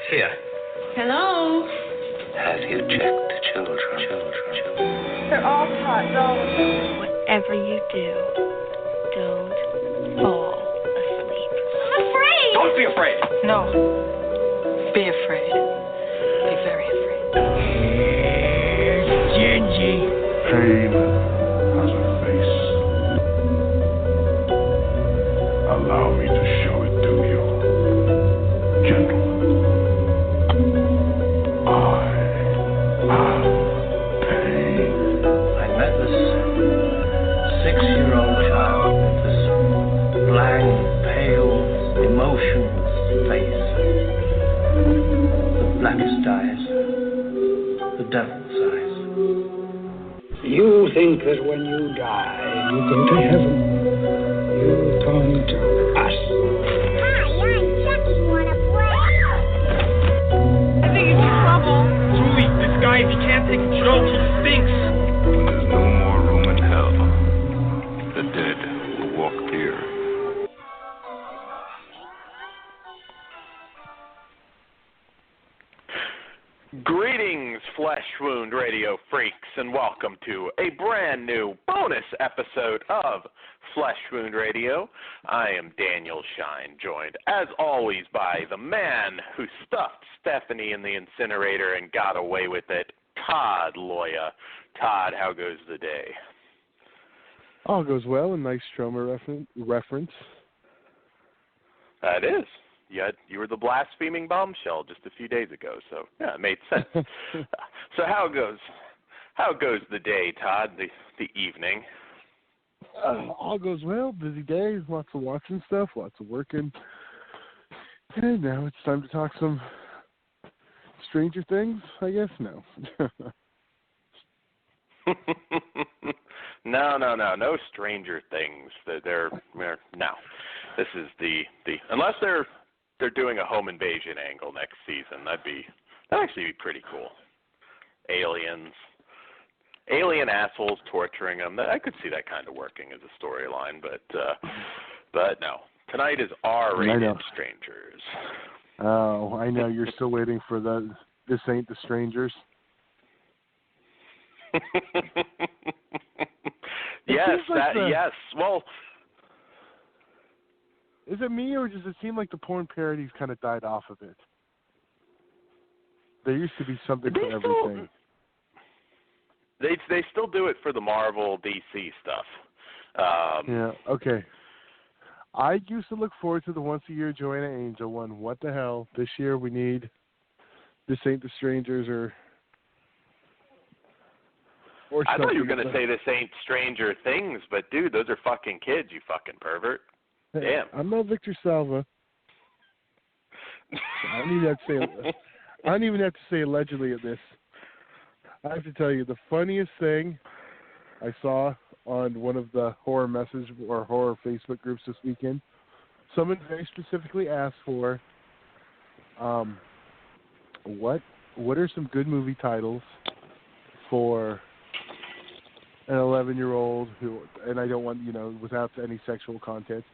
Here. Hello? Have you checked the children? They're all hot, though. Whatever you do, don't fall asleep. I'm afraid! Don't be afraid! No. Be afraid. Be very afraid. Gingy. Pain has a face. Allow me to show it to you. Gentlemen, I am pain. I met this 6-year-old child with this blank, pale, emotionless face. The blackest eyes. The devil's eyes. You think that when you die, you go to heaven. You come to us. Hi, I'm Chucky. Wanna play? I think it's trouble. Julie, this guy, if he can't take a joke, he stinks. When there's no more room in hell, the dead will walk here. Greetings, Flesh Wound Radio freaks, and welcome to a brand new bonus episode of Flesh Wound Radio. I am Daniel Shine, joined, as always, by the man who stuffed Stephanie in the incinerator and got away with it, Todd Loya. Todd, how goes the day? All goes well. A nice Stromer reference. That is. You were the blaspheming bombshell just a few days ago, so yeah, it made sense. So how goes the day, Todd? The evening? All goes well. Busy day. Lots of watching stuff. Lots of working. And now it's time to talk some Stranger Things. I guess no. No Stranger Things. They're no. This is the unless they're doing a home invasion angle next season. That'd actually be pretty cool. Alien assholes torturing them. I could see that kind of working as a storyline, but no. Tonight is R-rated Strangers. Oh, I know. You're still waiting for This Ain't the Strangers. Yes, yes. Well, is it me, or does it seem like the porn parodies kind of died off a bit? There used to be something for everything. They still do it for the Marvel DC stuff. Yeah, okay. I used to look forward to the once-a-year Joanna Angel one. What the hell? This year we need This Ain't the Strangers or I thought you were going to say This Ain't Stranger Things, but dude, those are fucking kids, you fucking pervert. Damn. I'm not Victor Salva. I don't even have to say allegedly at this. I have to tell you, the funniest thing I saw on one of the horror message or horror Facebook groups this weekend, someone very specifically asked for what are some good movie titles for an 11-year-old who, and I don't want, without any sexual content,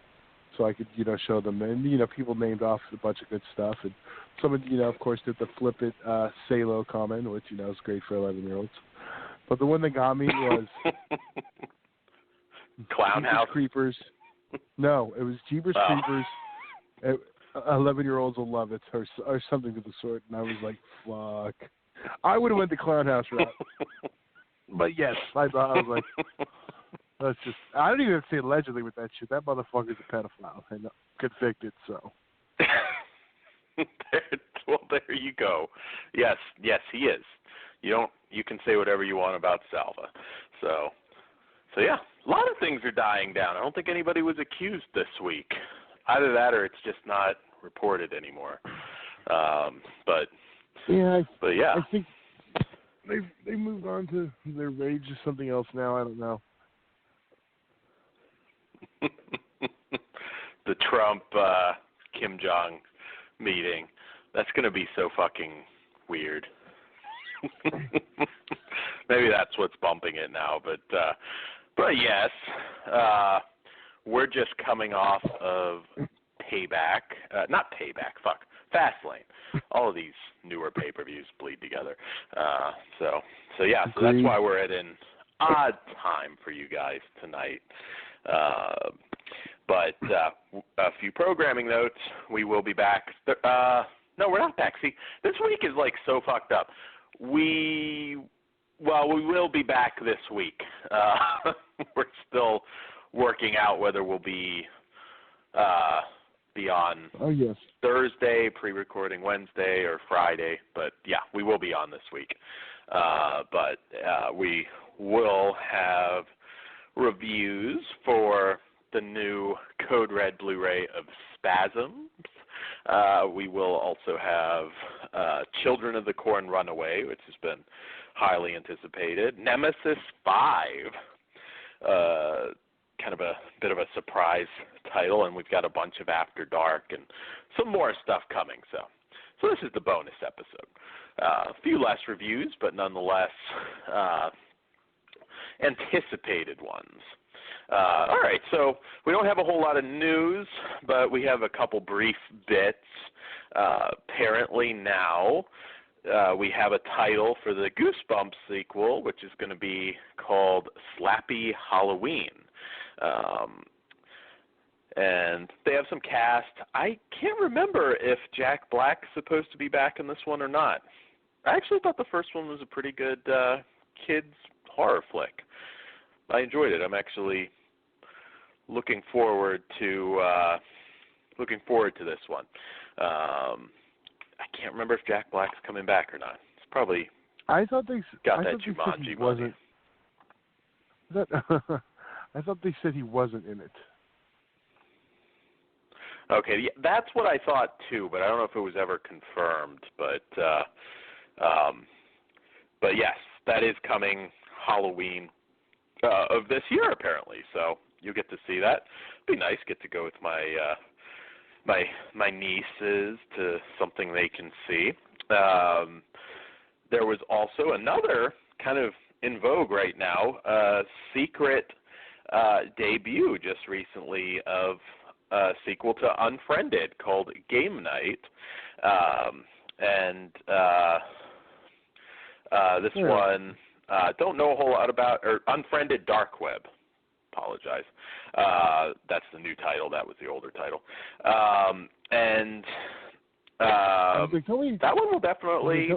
so I could, show them. And, people named off a bunch of good stuff. And someone, of course, did the flip it Salo comment, which, is great for 11-year-olds. But the one that got me was Clown House Creepers. No, it was Jeepers Creepers. 11-year-olds will love it, or something of the sort. And I was like, fuck. I would have went the Clown House route. But yes, I was like, let's just. I don't even have to say allegedly with that shit. That motherfucker's a pedophile and convicted. So. Well, there you go. Yes, he is. You can say whatever you want about Salva. So yeah, a lot of things are dying down. I don't think anybody was accused this week. Either that or it's just not reported anymore. But yeah. I think they moved on to their rage or something else now. I don't know. The Trump Kim Jong meeting. That's going to be so fucking weird. Maybe that's what's bumping it now, but yes, we're just coming off of Payback. Not Payback. Fastlane. All of these newer pay-per-views bleed together. So that's why we're at an odd time for you guys tonight. But a few programming notes. We will be back. No, we're not back. See, this week is like so fucked up. We will be back this week. We're still working out whether we'll be on Thursday, pre-recording Wednesday, or Friday. But yeah, we will be on this week. But we will have reviews for the new Code Red Blu-ray of Spasms. We will also have Children of the Corn Runaway, which has been highly anticipated. Nemesis 5, kind of a bit of a surprise title, and we've got a bunch of After Dark and some more stuff coming. So this is the bonus episode. A few less reviews, but nonetheless anticipated ones. All right, so we don't have a whole lot of news, but we have a couple brief bits. Apparently now we have a title for the Goosebumps sequel, which is going to be called Slappy Halloween. And they have some cast. I can't remember if Jack Black's supposed to be back in this one or not. I actually thought the first one was a pretty good kids horror flick. I enjoyed it. I'm actually looking forward to this one. I can't remember if Jack Black's coming back or not. It's probably I thought they Jumanji money. I thought they said he wasn't in it. Okay, yeah, that's what I thought too, but I don't know if it was ever confirmed. But yes, that is coming Halloween of this year apparently. So you'll get to see that. It'd be nice get to go with my my nieces to something they can see. There was also another kind of in vogue right now, secret debut just recently of a sequel to Unfriended called Game Night. This one, don't know a whole lot about, or Unfriended Dark Web. Apologize. That's the new title. That was the older title. That one we'll definitely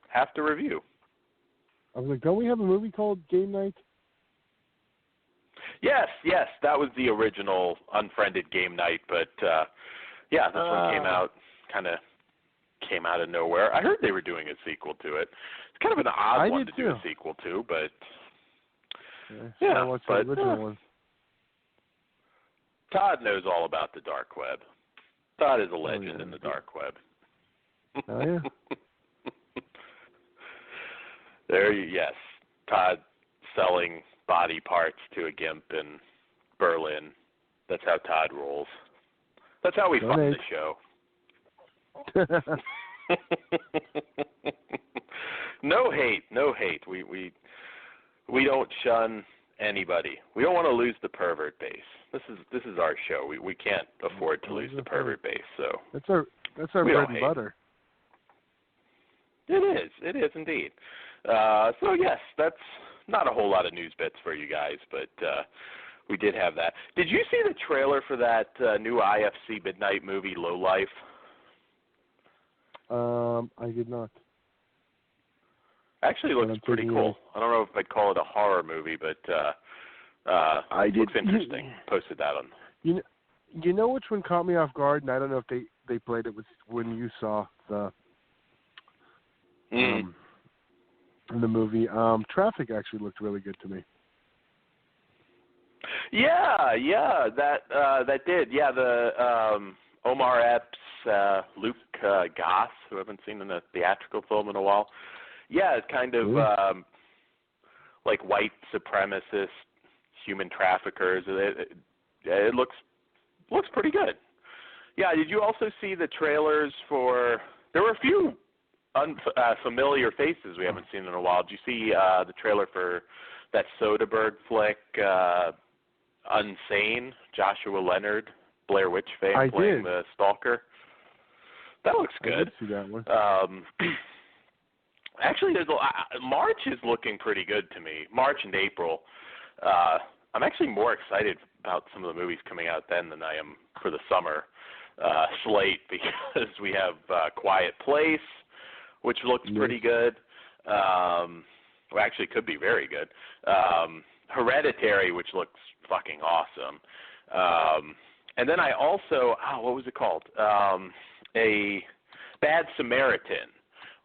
have to review. I was like, don't we have a movie called Game Night? Yes, that was the original Unfriended Game Night, but this one came out of nowhere. I heard they were doing a sequel to it. It's kind of an odd one to do a sequel to, but I watched the original one. Todd knows all about the dark web. Todd is a legend in the dark web. Oh yeah. Yes, Todd selling body parts to a gimp in Berlin. That's how Todd rolls. That's how we fund the show. No hate. We don't shun anybody. We don't want to lose the pervert base. This is our show. We can't afford to lose the pervert base. So that's our bread and butter. It is indeed. So yes, that's not a whole lot of news bits for you guys, but we did have that. Did you see the trailer for that new IFC Midnight movie, Low Life? I did not. Actually, it looks pretty cool. I don't know if I'd call it a horror movie, but looks interesting. Posted that on. You know which one caught me off guard, and I don't know if they played it with when you saw the the movie. Traffic actually looked really good to me. Yeah, that did. Yeah, the Omar Epps, Luke Goss, who I haven't seen in a theatrical film in a while. Yeah, it's kind of like white supremacist human traffickers. It looks pretty good. Yeah, did you also see the trailers for? There were a few familiar faces we haven't seen in a while. Did you see the trailer for that Soderbergh flick, Unsane? Joshua Leonard, Blair Witch fame, playing the stalker. That looks good. I did see that one. Actually, March is looking pretty good to me. March and April. I'm actually more excited about some of the movies coming out then than I am for the summer slate, because we have Quiet Place, which looks pretty good. Well, actually, could be very good. Hereditary, which looks fucking awesome. And then I also, what was it called? A Bad Samaritan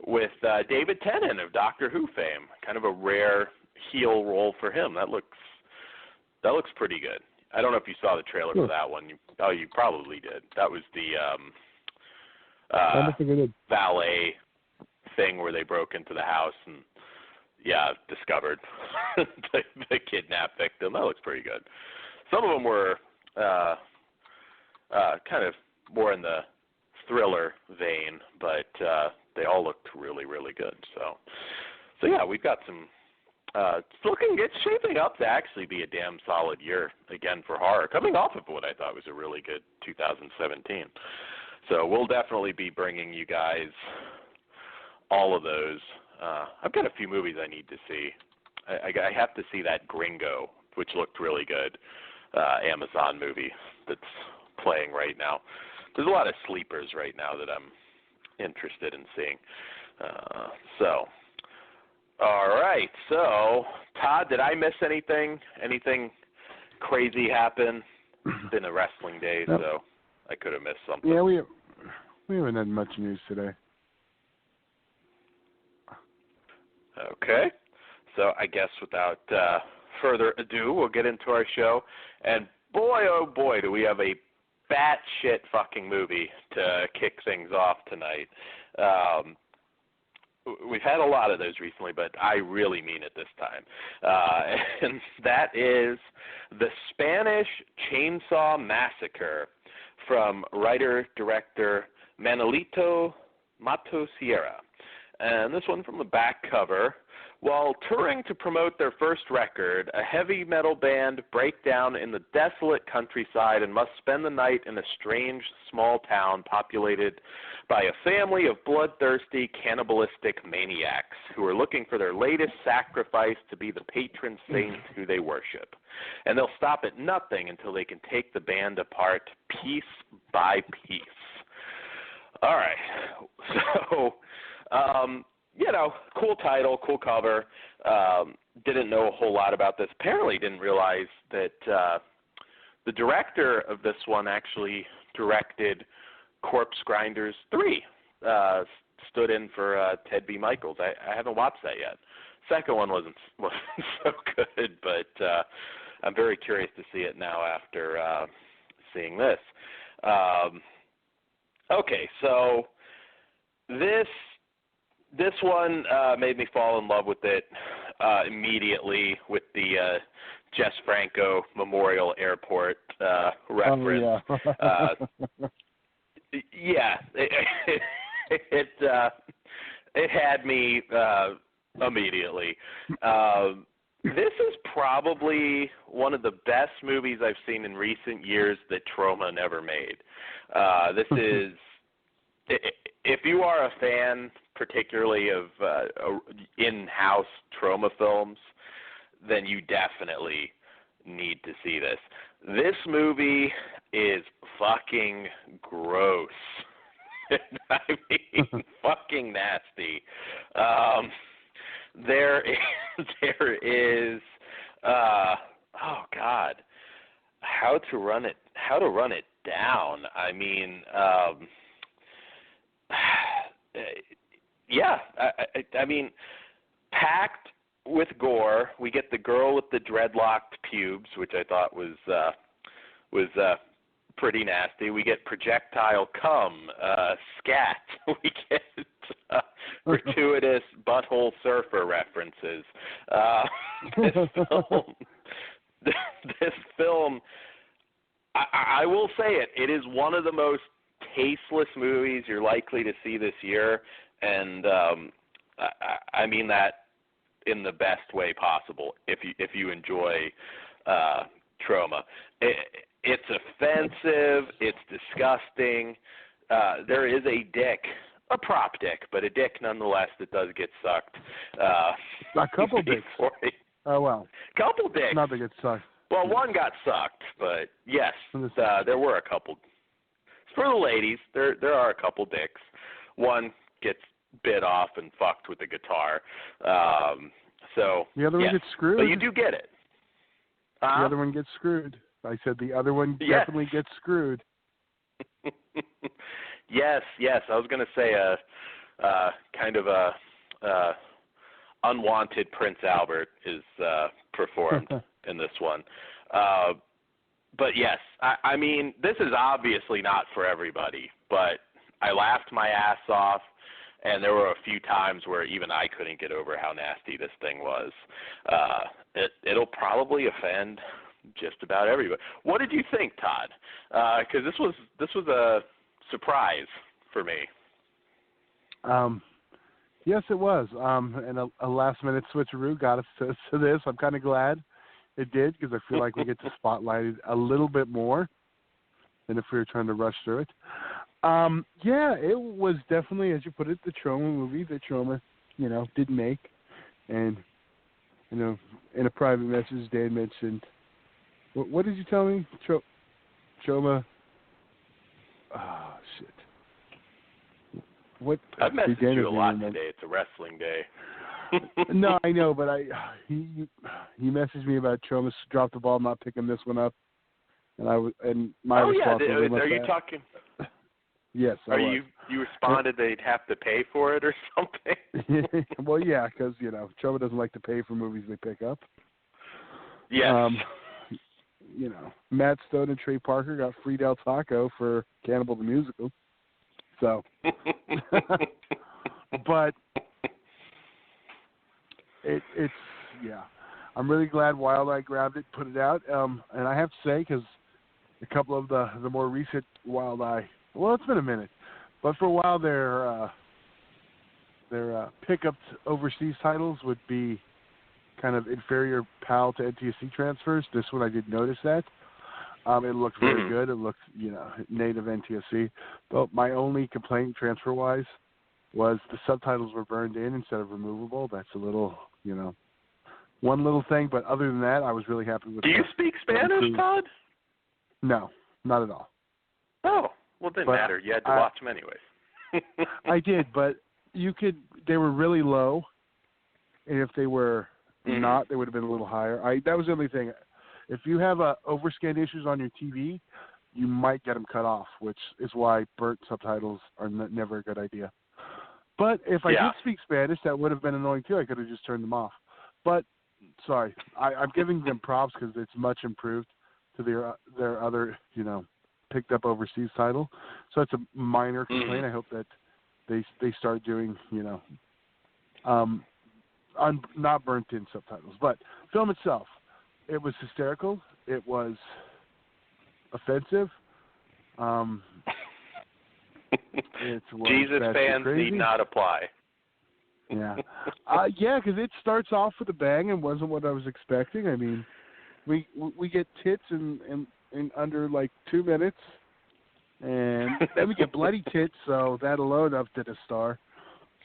with David Tennant of Doctor Who fame. Kind of a rare heel role for him. That looks pretty good. I don't know if you saw the trailer for that one. You probably did. That was the valet thing where they broke into the house and discovered the kidnapped victim. That looks pretty good. Some of them were kind of more in the thriller vein, but they all looked really, really good. So yeah, we've got some. It's shaping up to actually be a damn solid year again for horror, coming off of what I thought was a really good 2017. So we'll definitely be bringing you guys all of those. I've got a few movies I need to see. I have to see that Gringo, which looked really good, Amazon movie that's playing right now. There's a lot of sleepers right now that I'm interested in seeing. All right. So, Todd, did I miss anything? Anything crazy happen? It's been a wrestling day, so I could have missed something. Yeah, we haven't had much news today. Okay. So I guess without further ado, we'll get into our show. And boy, oh boy, do we have a batshit fucking movie to kick things off tonight. We've had a lot of those recently, but I really mean it this time. And that is The Spanish Chainsaw Massacre from writer-director Manolito Matosierra. And this one from the back cover. While touring to promote their first record, a heavy metal band break down in the desolate countryside and must spend the night in a strange small town populated by a family of bloodthirsty, cannibalistic maniacs who are looking for their latest sacrifice to be the patron saint who they worship. And they'll stop at nothing until they can take the band apart piece by piece. All right. So, cool title, cool cover. Didn't know a whole lot about this. Apparently didn't realize that the director of this one actually directed Corpse Grinders 3. Stood in for Ted B. Michaels. I haven't watched that yet. Second one wasn't so good, but I'm very curious to see it now after seeing this. Okay, so this one made me fall in love with it immediately with the Jess Franco Memorial Airport reference. Oh, yeah. It had me immediately. This is probably one of the best movies I've seen in recent years that Troma never made. This is, if you are a fan, particularly of in-house Troma films, then you definitely need to see this. This movie is fucking gross. I mean, fucking nasty. There is oh God, how to run it down. I mean, yeah, I mean, packed with gore. We get the girl with the dreadlocked pubes, which I thought was pretty nasty. We get projectile cum, scat. We get gratuitous butthole surfer references. This film, I will say it. It is one of the most tasteless movies you're likely to see this year, and I mean that in the best way possible. If you enjoy Troma, it's offensive, it's disgusting. there is a dick, a prop dick, but a dick nonetheless that does get sucked. A couple dicks. Oh, well. Couple dicks. Not that gets sucked. Well, one got sucked, but yes, there were a couple. For the ladies, there are a couple dicks. One gets bit off and fucked with the guitar. So the other one gets screwed. But you do get it. The other one gets screwed. I said the other one definitely gets screwed. Yes. I was going to say kind of a unwanted Prince Albert is performed in this one. But yes, I mean, this is obviously not for everybody, but I laughed my ass off, and there were a few times where even I couldn't get over how nasty this thing was. It'll probably offend just about everybody. What did you think, Todd? Because this was a surprise for me. Yes, it was. And a last-minute switcheroo got us to this. I'm kind of glad it did, because I feel like we get to spotlight it a little bit more than if we were trying to rush through it. Yeah, it was definitely, as you put it, the Troma movie that Troma, didn't make. And, in a private message, Dan mentioned, what did you tell me? Troma. Oh, shit. What? I've messaged you a lot today. It's a wrestling day. No, I know, but he messaged me about Troma dropped the ball, not picking this one up, and my response was, are you talking? Yes. You responded they'd have to pay for it or something? Well, yeah, because Troma doesn't like to pay for movies they pick up. Yes. Matt Stone and Trey Parker got free Del Taco for Cannibal the Musical. So, but it's I'm really glad Wild Eye grabbed it, put it out, and I have to say, because a couple of the more recent Wild Eye, well, it's been a minute, but for a while their pickup overseas titles would be kind of inferior PAL to NTSC transfers. This one I did notice that. It looked very good. It looked, native NTSC. But my only complaint transfer-wise was the subtitles were burned in instead of removable. That's a little, one little thing. But other than that, I was really happy with it. Do you speak Spanish, Todd? No, not at all. Oh, well, it didn't matter. You had to watch them anyways. I did, but they were really low. And if they were not, they would have been a little higher. That was the only thing. If you have overscan issues on your TV, you might get them cut off, which is why burnt subtitles are never a good idea. But if I did speak Spanish, that would have been annoying too. I could have just turned them off. But, sorry, I'm giving them props because it's much improved to their other, picked up overseas title. So it's a minor complaint. I hope that they start doing, not burnt in subtitles. But film itself, it was hysterical. It was offensive. Jesus fans need not apply. Yeah. Because it starts off with a bang and wasn't what I was expecting. I mean, we get tits in under like 2 minutes, and then we get bloody tits, so that alone upped it a star.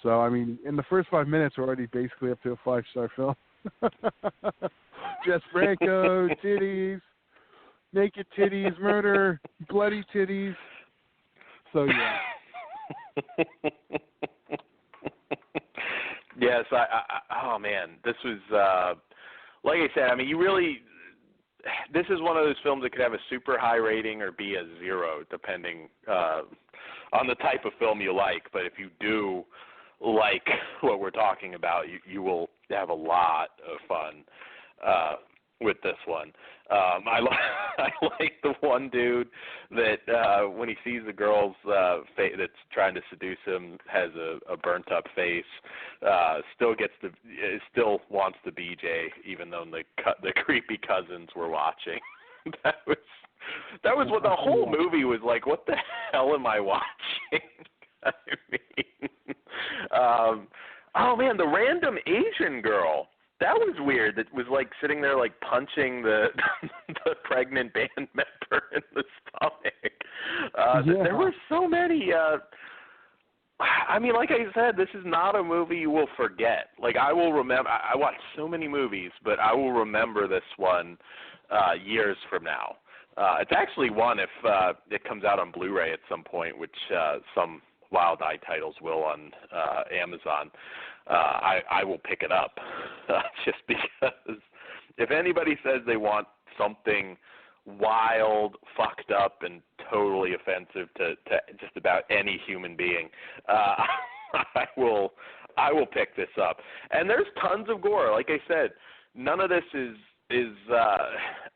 So, I mean, in the first 5 minutes, we're already basically up to a 5-star film. Jess Franco, titties, naked titties, murder, bloody titties. So, yeah. Yes, oh, man, this was, like I said, I mean, this is one of those films that could have a super high rating or be a 0, depending on the type of film you like. But if you do like what we're talking about, you will have a lot of fun with this one. I like the one dude that when he sees the girl's face that's trying to seduce him has a burnt up face, still wants the BJ even though the creepy cousins were watching. that was what the whole movie was like. What the hell am I watching? I mean, oh man, the random Asian girl. That was weird. That was like sitting there like punching the pregnant band member in the stomach. There were so many. I mean, like I said, this is not a movie you will forget. Like, I will remember. I watched so many movies, but I will remember this one years from now. It's actually one, if it comes out on Blu-ray at some point, which some Wild Eye titles will on Amazon, I will pick it up just because if anybody says they want something wild, fucked up, and totally offensive to just about any human being, I will pick this up. And there's tons of gore. Like I said, none of this is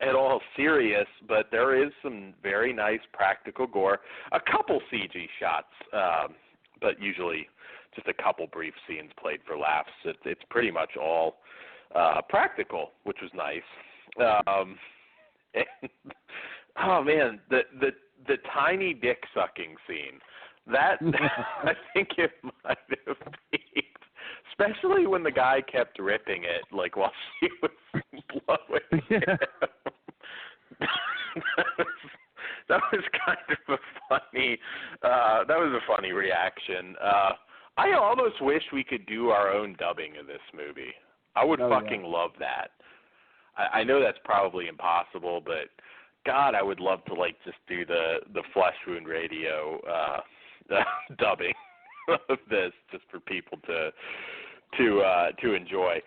at all serious, but there is some very nice practical gore. A couple CG shots, but usually just a couple brief scenes played for laughs. It's pretty much all practical, which was nice. And, oh man, the tiny dick sucking scene, that I think it might have peaked. Especially when the guy kept ripping it, like while she was blowing him. That was kind of a funny reaction. I almost wish we could do our own dubbing of this movie. I would love that. I know that's probably impossible, but God, I would love to just do the Flesh Wound Radio dubbing of this, just for people to enjoy.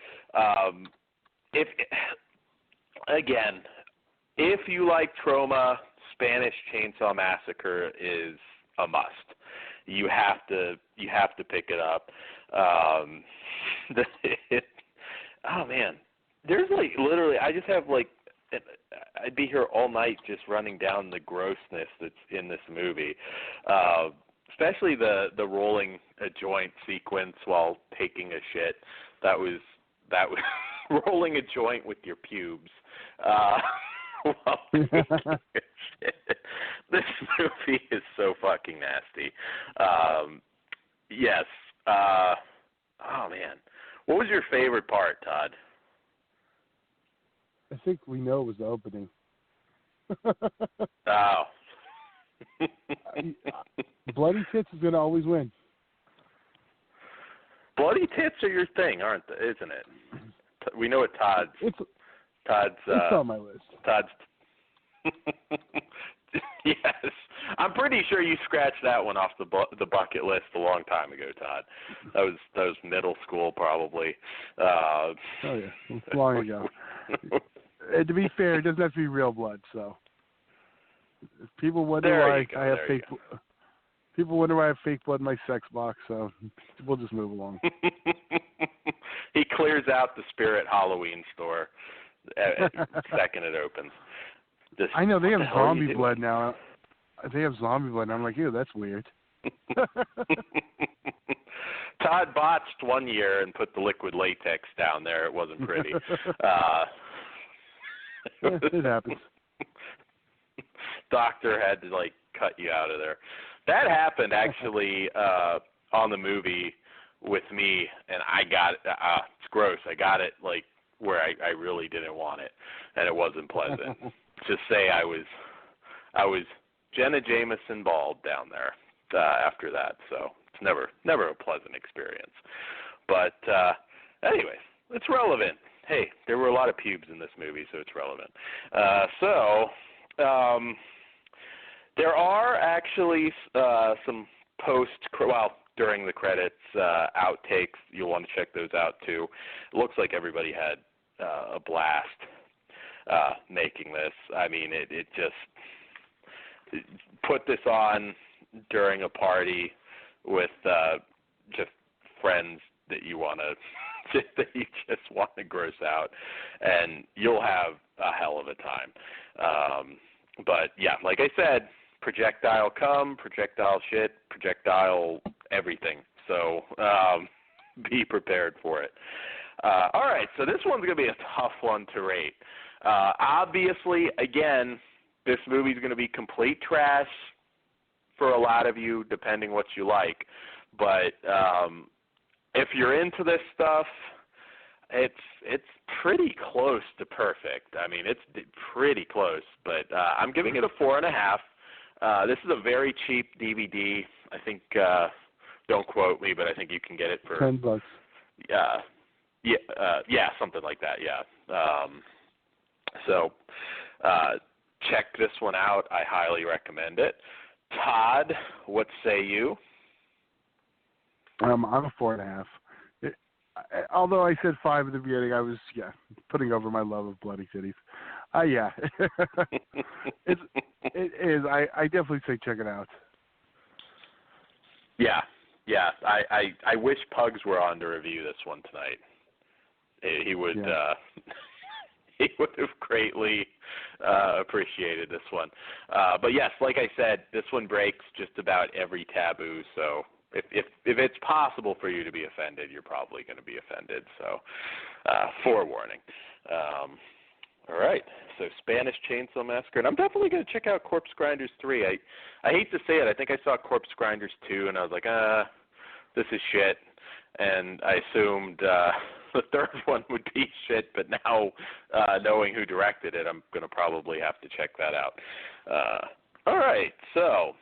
If you like Troma, Spanish Chainsaw Massacre is a must. You have to pick it up. Oh man, there's literally, I just have I'd be here all night just running down the grossness that's in this movie. Especially the rolling a joint sequence while taking a shit. That was rolling a joint with your pubes. While taking a shit. This movie is so fucking nasty. Yes. Oh man, what was your favorite part, Todd? I think we know it was the opening. Oh. Bloody tits is gonna always win. Bloody tits are your thing, aren't they? Isn't it? We know what Todd's. It's on my list. Todd's. Yes, I'm pretty sure you scratched that one off the bucket list a long time ago, Todd. That was middle school probably. Oh yeah, it's long ago. And to be fair, it doesn't have to be real blood, so. If people wonder why I have fake. People wonder why I have fake blood in my sex box, so we'll just move along. He clears out the Spirit Halloween store second it opens. I know they have zombie blood now. They have zombie blood, and I'm like, ew, that's weird. Todd botched one year and put the liquid latex down there. It wasn't pretty. It happens. Doctor had to cut you out of there. That happened actually on the movie with me, and I got it. It's gross. I got it where I really didn't want it, and it wasn't pleasant. Just say I was Jenna Jameson bald down there after that, so it's never a pleasant experience. But anyways, it's relevant. Hey, there were a lot of pubes in this movie, so it's relevant. There are actually some during the credits outtakes. You'll want to check those out too. It looks like everybody had a blast making this. I mean, it just put this on during a party with just friends that you just want to gross out, and you'll have a hell of a time. But yeah, like I said, projectile cum, projectile shit, projectile everything. So be prepared for it. All right, so this one's going to be a tough one to rate. Obviously, again, this movie's going to be complete trash for a lot of you, depending what you like. But if you're into this stuff, it's pretty close to perfect. I mean, it's pretty close. But I'm giving it a 4.5. This is a very cheap DVD. I think, don't quote me, but I think you can get it for $10. Yeah, something like that. Yeah. So check this one out. I highly recommend it. Todd, what say you? I'm a 4.5. Although I said 5 at the beginning, I was putting over my love of bloody titties. It is. I definitely say check it out. Yeah. I wish Pugs were on to review this one tonight. He would. He would have greatly appreciated this one. But yes, like I said, this one breaks just about every taboo. So if it's possible for you to be offended, you're probably going to be offended. So forewarning. All right. So Spanish Chainsaw Massacre, and I'm definitely going to check out Corpse Grinders 3. I hate to say it. I think I saw Corpse Grinders 2, and I was like, this is shit. And I assumed the third one would be shit, but now knowing who directed it, I'm going to probably have to check that out. All right. So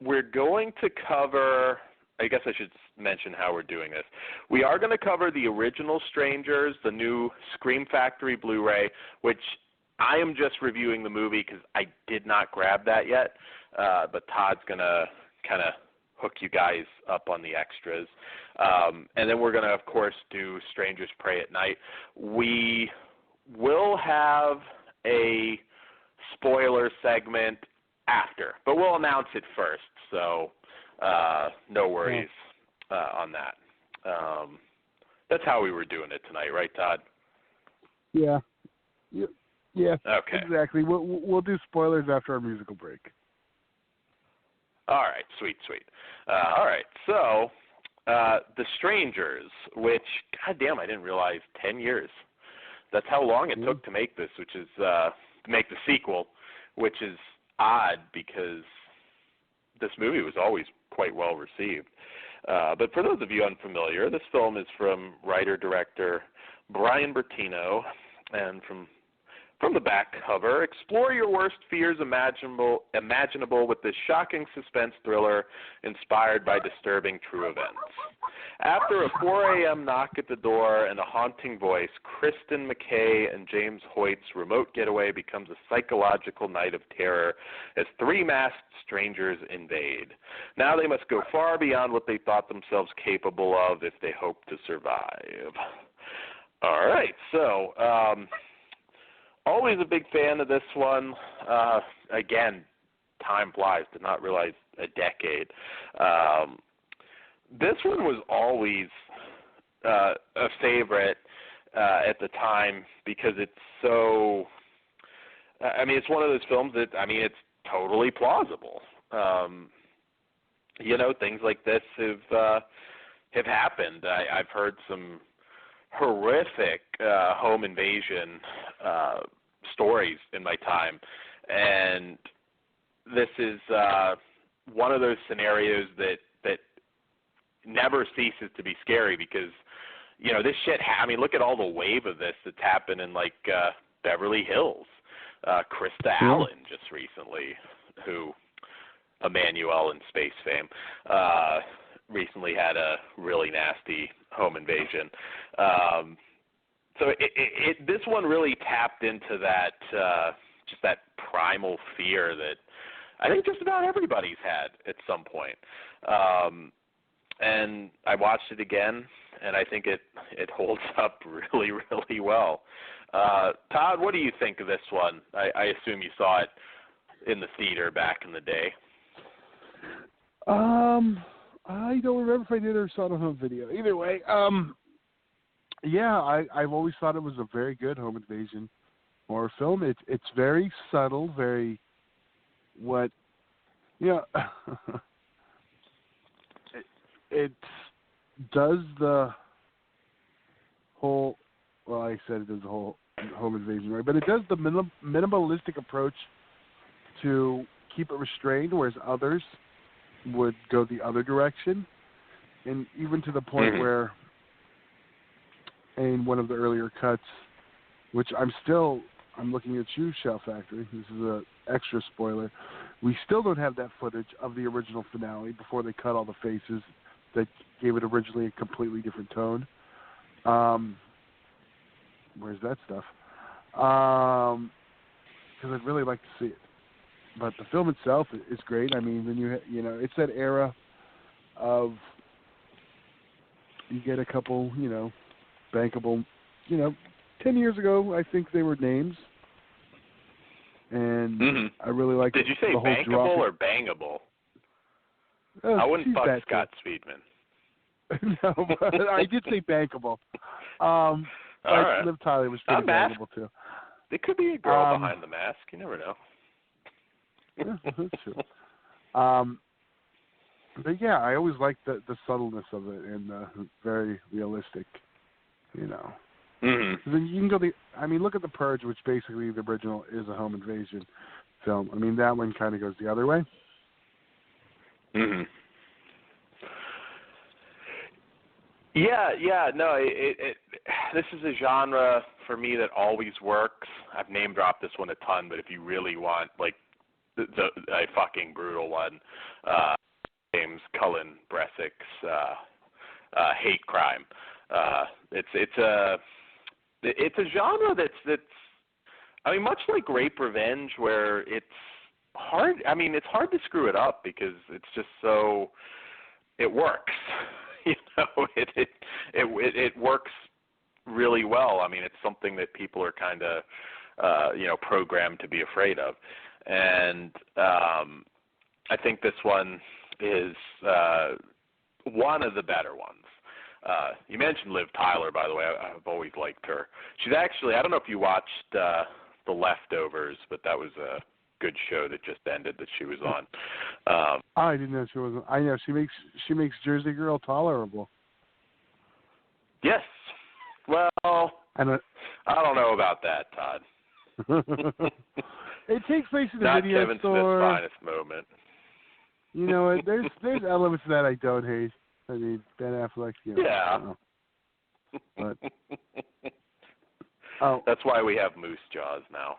we're going to cover, I guess I should mention how we're doing this. We are going to cover the original Strangers, the new Scream Factory Blu-ray, which I am just reviewing the movie because I did not grab that yet, but Todd's going to kind of hook you guys up on the extras. And then we're going to, of course, do Strangers Prey at Night. We will have a spoiler segment after, but we'll announce it first, so no worries on that. That's how we were doing it tonight, right, Todd? Yeah. Okay. Exactly. We'll do spoilers after our musical break. All right, sweet. All right, so The Strangers, which, goddamn, I didn't realize 10 years. That's how long it took to make this, which is to make the sequel, which is odd because this movie was always quite well received. But for those of you unfamiliar, this film is from writer-director Brian Bertino, and from the back cover, explore your worst fears imaginable with this shocking suspense thriller inspired by disturbing true events. After a 4 a.m. knock at the door and a haunting voice, Kristen McKay and James Hoyt's remote getaway becomes a psychological night of terror as 3 masked strangers invade. Now they must go far beyond what they thought themselves capable of if they hope to survive. All right, so always a big fan of this one. Again, time flies. Did not realize a decade. This one was always a favorite at the time because it's so. I mean, it's one of those films that it's totally plausible. Things like this have happened. I've heard some horrific home invasion stories in my time, and this is one of those scenarios that never ceases to be scary because this shit. Look at all the wave of this that's happened in like Beverly Hills. Krista Allen just recently, who Emmanuel in Space fame, recently had a really nasty home invasion. So this one really tapped into that, just that primal fear that I think just about everybody's had at some point. And I watched it again, and I think it holds up really, really well. Todd, what do you think of this one? I assume you saw it in the theater back in the day. I don't remember if I did or saw it on home video. Either way, I've always thought it was a very good home invasion horror film. It's very subtle, very it does the whole. Well, I said it does the whole home invasion, right? But it does the minimalistic approach to keep it restrained, whereas others would go the other direction, and even to the point where in one of the earlier cuts, which I'm still I'm looking at Shoe Shell Factory. This is an extra spoiler. We still don't have that footage of the original finale before they cut all the faces that gave it originally a completely different tone. Where's that stuff? Because I'd really like to see it. But the film itself is great. I mean, when you know, it's that era of you get a couple, you know, bankable, you know, 10 years ago, I think they were names. And I really like Did you say the whole bankable or bangable? I wouldn't fuck Scott Speedman. No, but I did say bankable. All right. Liv Tyler was pretty bankable, too. It could be a girl behind the mask. You never know. Yeah, that's true. But yeah, I always liked the subtleness of it and very realistic, you know. Mm-hmm. Then you can go look at The Purge, which basically the original is a home invasion film. I mean, that one kind of goes the other way. Mm-hmm. Yeah, no, this is a genre for me that always works. I've name dropped this one a ton, but if you really want like a fucking brutal one, James Cullen Bressick's Hate Crime. It's a genre that's I mean, much like Rape Revenge, where it's hard. I mean, it's hard to screw it up because it's just so it works. You know, it works really well. I mean, it's something that people are kind of programmed to be afraid of, and I think this one is one of the better ones. You mentioned Liv Tyler, by the way. I've always liked her. She's actually, I don't know if you watched The Leftovers, but that was a good show that just ended that she was on. I didn't know she wasn't. I know she makes Jersey Girl tolerable. Yes. Well, I don't know about that, Todd. It takes place in a Not video Kevin store. Smith's finest moment. You know, there's elements of that I don't hate. I mean, Ben Affleck. You know, yeah. But that's why we have Moose Jaws now.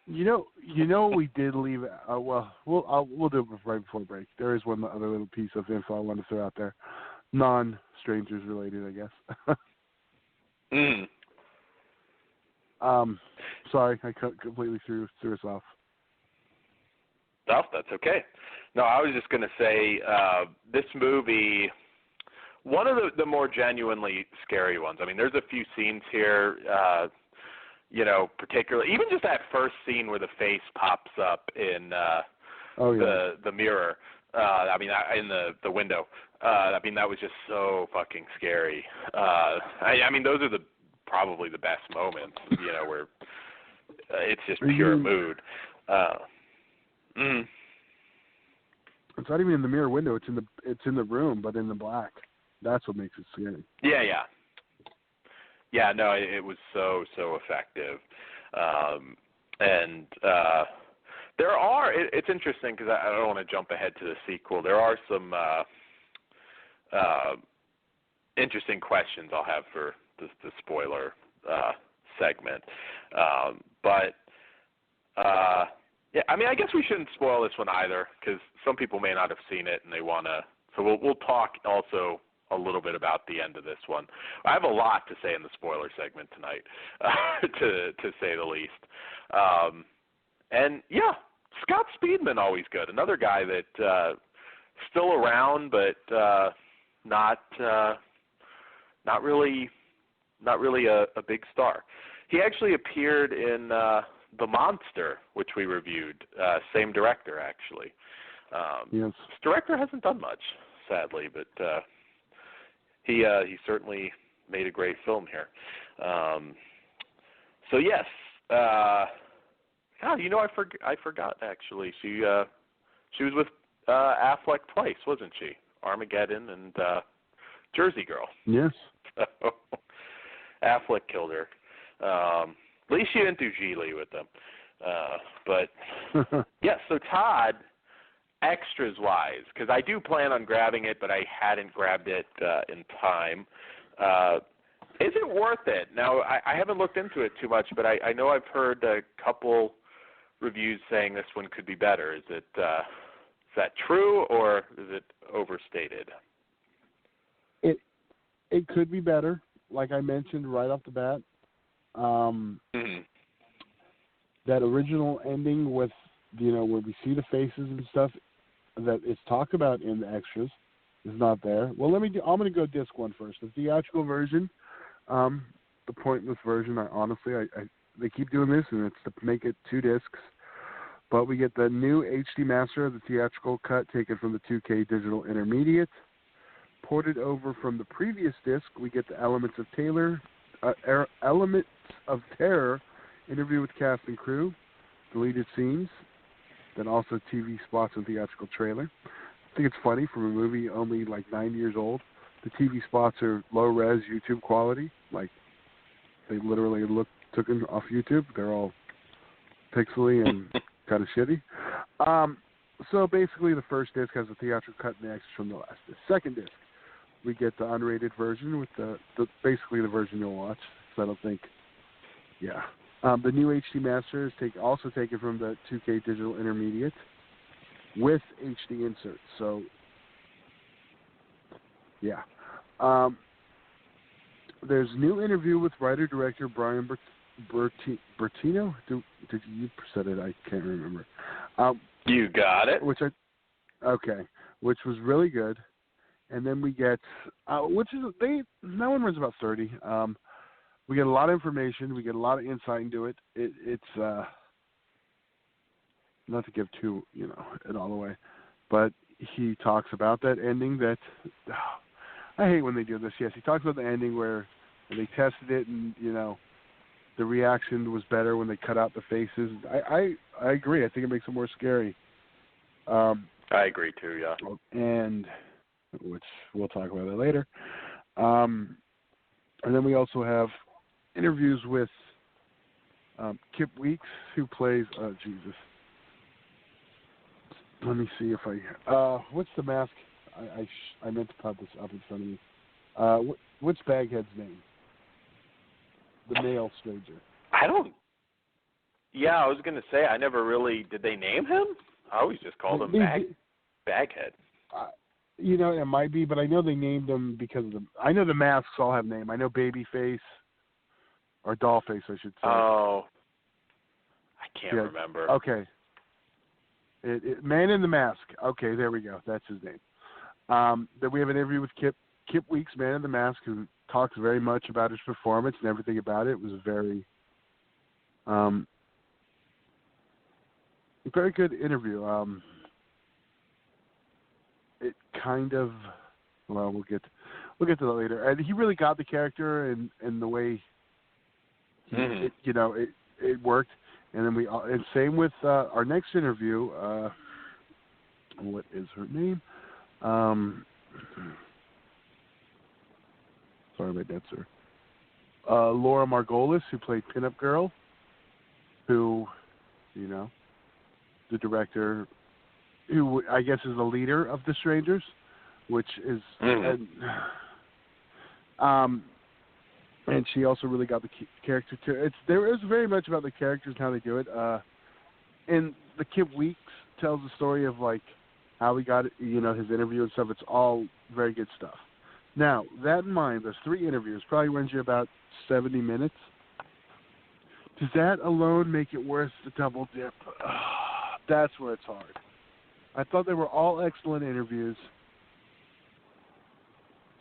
You know, we did leave. We'll do it right before break. There is one other little piece of info I want to throw out there, non-strangers related, I guess. Sorry, I completely threw us off. No, that's okay. No, I was just going to say this movie, one of the more genuinely scary ones. I mean, there's a few scenes here. Particularly, even just that first scene where the face pops up in the mirror. In the window. I mean, that was just so fucking scary. I mean, those are probably the best moments. You know, where it's just pure mood. It's not even in the mirror window. It's in the room, but in the black. That's what makes it scary. Yeah. Yeah, no, it was so effective. It's interesting because I don't want to jump ahead to the sequel. There are some interesting questions I'll have for the spoiler segment. Yeah, I mean, I guess we shouldn't spoil this one either because some people may not have seen it and they want to. So we'll talk also a little bit about the end of this one. I have a lot to say in the spoiler segment tonight, to say the least. And yeah, Scott Speedman, always good. Another guy that still around, but not really a big star. He actually appeared in The Monster, which we reviewed. Same director, actually. Yes. This director hasn't done much, sadly, but he certainly made a great film here. So yes, God, I forgot actually. She was with Affleck twice, wasn't she? Armageddon and Jersey Girl. Yes. So, Affleck killed her. At least she didn't do Gigli with them. But yes, so Todd, extras wise, because I do plan on grabbing it, but I hadn't grabbed it in time. Is it worth it? Now, I haven't looked into it too much, but I know I've heard a couple reviews saying this one could be better. Is that true, or is it overstated? It could be better, like I mentioned right off the bat. That original ending with, where we see the faces and stuff that is talked about in the extras is not there. Well, I'm going to go disc one first. The theatrical version, the pointless version, honestly, they keep doing this, and it's to make it 2 discs. But we get the new HD master of the theatrical cut taken from the 2K digital intermediate. Ported over from the previous disc, we get the Elements of Terror interview with cast and crew, deleted scenes, then also TV spots and theatrical trailer. I think it's funny, from a movie only like 9 years old, the TV spots are low-res YouTube quality. Like, they literally took them off YouTube. They're all pixely and kind of shitty. So basically, the first disc has a theatrical cut and the extras from the last disc. Second disc, we get the unrated version with basically the version you'll watch. So I don't think, the new HD master is also taken from the 2K digital intermediate with HD inserts. So, there's new interview with writer-director Brian Bertino. Did you said it? I can't remember. You got it. Which was really good. And then we get, that one runs about 30. We get a lot of information. We get a lot of insight into it. It's not to give it all away, but he talks about that ending that, I hate when they do this. Yes, he talks about the ending where they tested it and, the reaction was better when they cut out the faces. I agree. I think it makes it more scary. I agree too, yeah. And which we'll talk about that later. And then we also have interviews with Kip Weeks, who plays Jesus. Let me see if what's the mask? I meant to pop this up in front of me. What's Baghead's name? The male stranger. I was going to say, I never really, did they name him? I always just called him Baghead. It might be, but I know they named him because of I know the masks all have names. I know Babyface, or Dollface, I should say. Oh, I can't remember. Okay. Man in the Mask. Okay, there we go. That's his name. Then we have an interview with Kip Weeks, Man in the Mask, who talks very much about his performance and everything about it. It was a very good interview. It kind of, we'll get to that later. And he really got the character and the way it worked. And then and same with our next interview. What is her name? Sorry about that, sir. Laura Margolis, who played Pinup Girl, who, the director, who I guess is the leader of the Strangers, which is, and she also really got the character too. There is very much about the characters and how they do it. And the Kip Weeks tells the story of like how he got his interview and stuff. It's all very good stuff. Now, that in mind, there's 3 interviews. Probably runs you about 70 minutes. Does that alone make it worth the double dip? That's where it's hard. I thought they were all excellent interviews.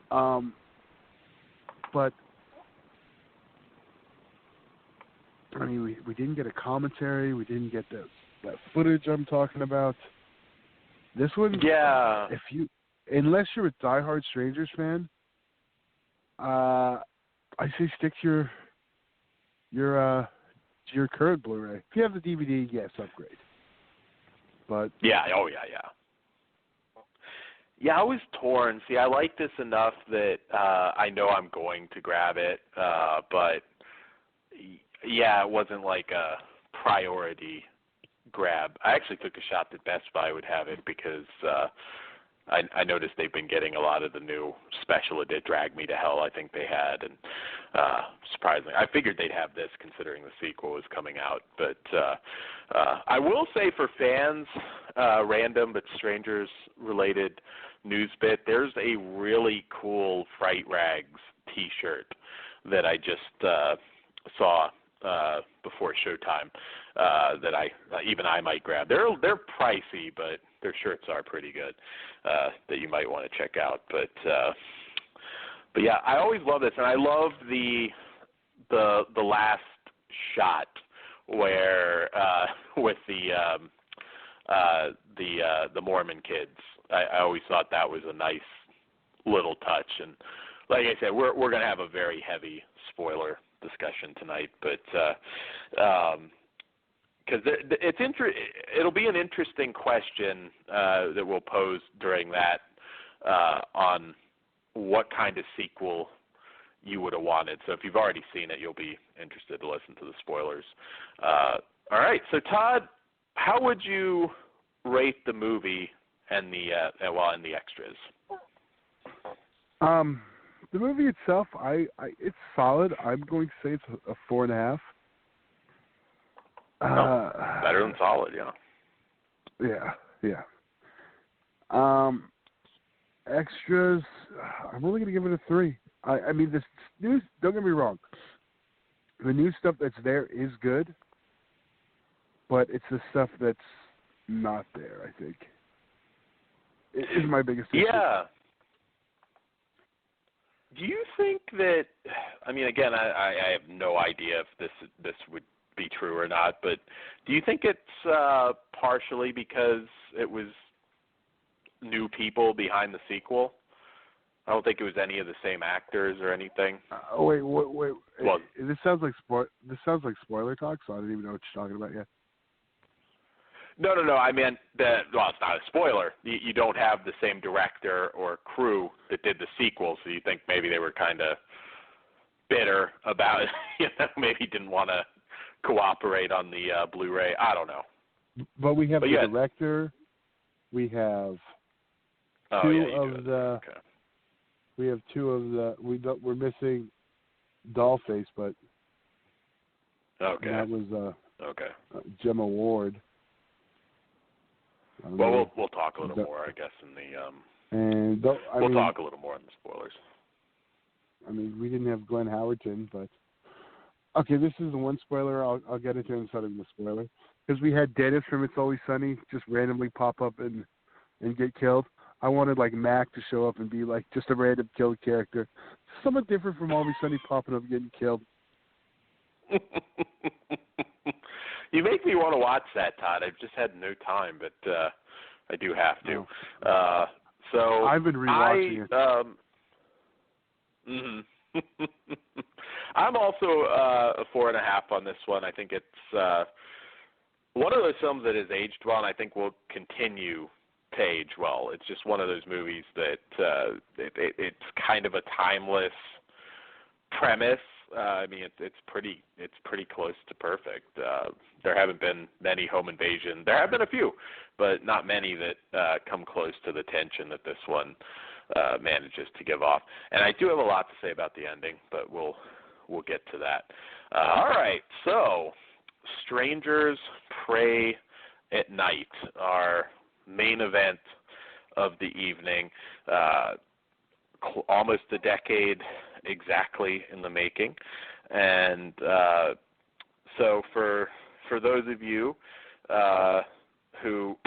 But I mean, we didn't get a commentary. We didn't get that footage I'm talking about. This one, unless you're a diehard Strangers fan, I say stick to your current Blu-ray. If you have the DVD, yes, upgrade. But yeah. I was torn. See, I like this enough that I know I'm going to grab it, but it wasn't like a priority grab. I actually took a shot that Best Buy would have it because I noticed they've been getting a lot of the new special edition Drag Me to Hell I think they had, and surprisingly, I figured they'd have this considering the sequel was coming out. But I will say for fans, random but strangers related news bit, there's a really cool Fright Rags T-shirt that I just saw before showtime that I might grab. They're pricey, but their shirts are pretty good that you might want to check out. But yeah, I always love this, and I love the last shot where with the Mormon kids. I always thought that was a nice little touch, and like I said, we're going to have a very heavy spoiler discussion tonight, but because it'll be an interesting question that we'll pose during that on what kind of sequel you would have wanted. So if you've already seen it, you'll be interested to listen to the spoilers. All right, so Todd, how would you rate the movie and the extras? The movie itself, it's solid. I'm going to say it's a 4.5. Better than solid, yeah. Yeah. Extras, I'm only going to give it a 3. I mean, this news, don't get me wrong. The new stuff that's there is good, but it's the stuff that's not there, I think. It is my biggest issue. Yeah. Do you think that, I mean, again, I have no idea if this would be true or not, but do you think it's partially because it was new people behind the sequel? I don't think it was any of the same actors or anything. Wait. Well, this sounds like spoiler talk, so I don't even know what you're talking about yet. No. I meant that. Well, it's not a spoiler. You don't have the same director or crew that did the sequel, so you think maybe they were kind of bitter about it. Maybe didn't want to cooperate on the Blu-ray. I don't know. But we have the director. We have Okay. We have two of the. We're missing Dollface, but that was Gemma Ward. Well, we'll talk a little more, I guess, in the. We'll talk a little more in the spoilers. I mean, we didn't have Glenn Howerton, but okay, this is the one spoiler I'll get into instead of the spoiler, because we had Dennis from It's Always Sunny just randomly pop up and get killed. I wanted like Mac to show up and be like just a random killed character, somewhat different from Always Sunny popping up and getting killed. You make me want to watch that, Todd. I've just had no time, but I do have to. So I've been rewatching it. I'm also a 4.5 on this one. I think it's one of those films that has aged well, and I think will continue to age well. It's just one of those movies that it's kind of a timeless premise. I mean, it's pretty close to perfect. There haven't been many home invasion. There have been a few, but not many that come close to the tension that this one manages to give off. And I do have a lot to say about the ending, but we'll get to that. All right, so Strangers Prey at Night, our main event of the evening. Almost a decade exactly in the making, and so for those of you who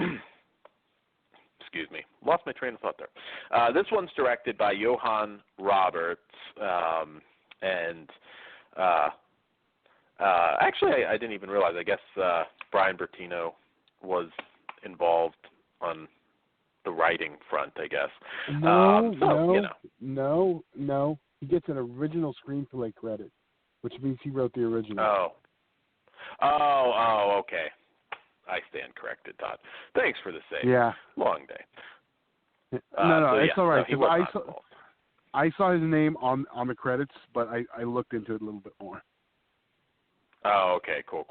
excuse me, lost my train of thought there. This one's directed by Johan Roberts, and actually I didn't even realize. I guess Brian Bertino was involved on the writing front, I guess. No. He gets an original screenplay credit, which means he wrote the original. Oh, okay. I stand corrected, Todd. Thanks for the save. Yeah. Long day. It's all right. No, I saw his name on the credits, but I looked into it a little bit more. Oh, okay. Cool.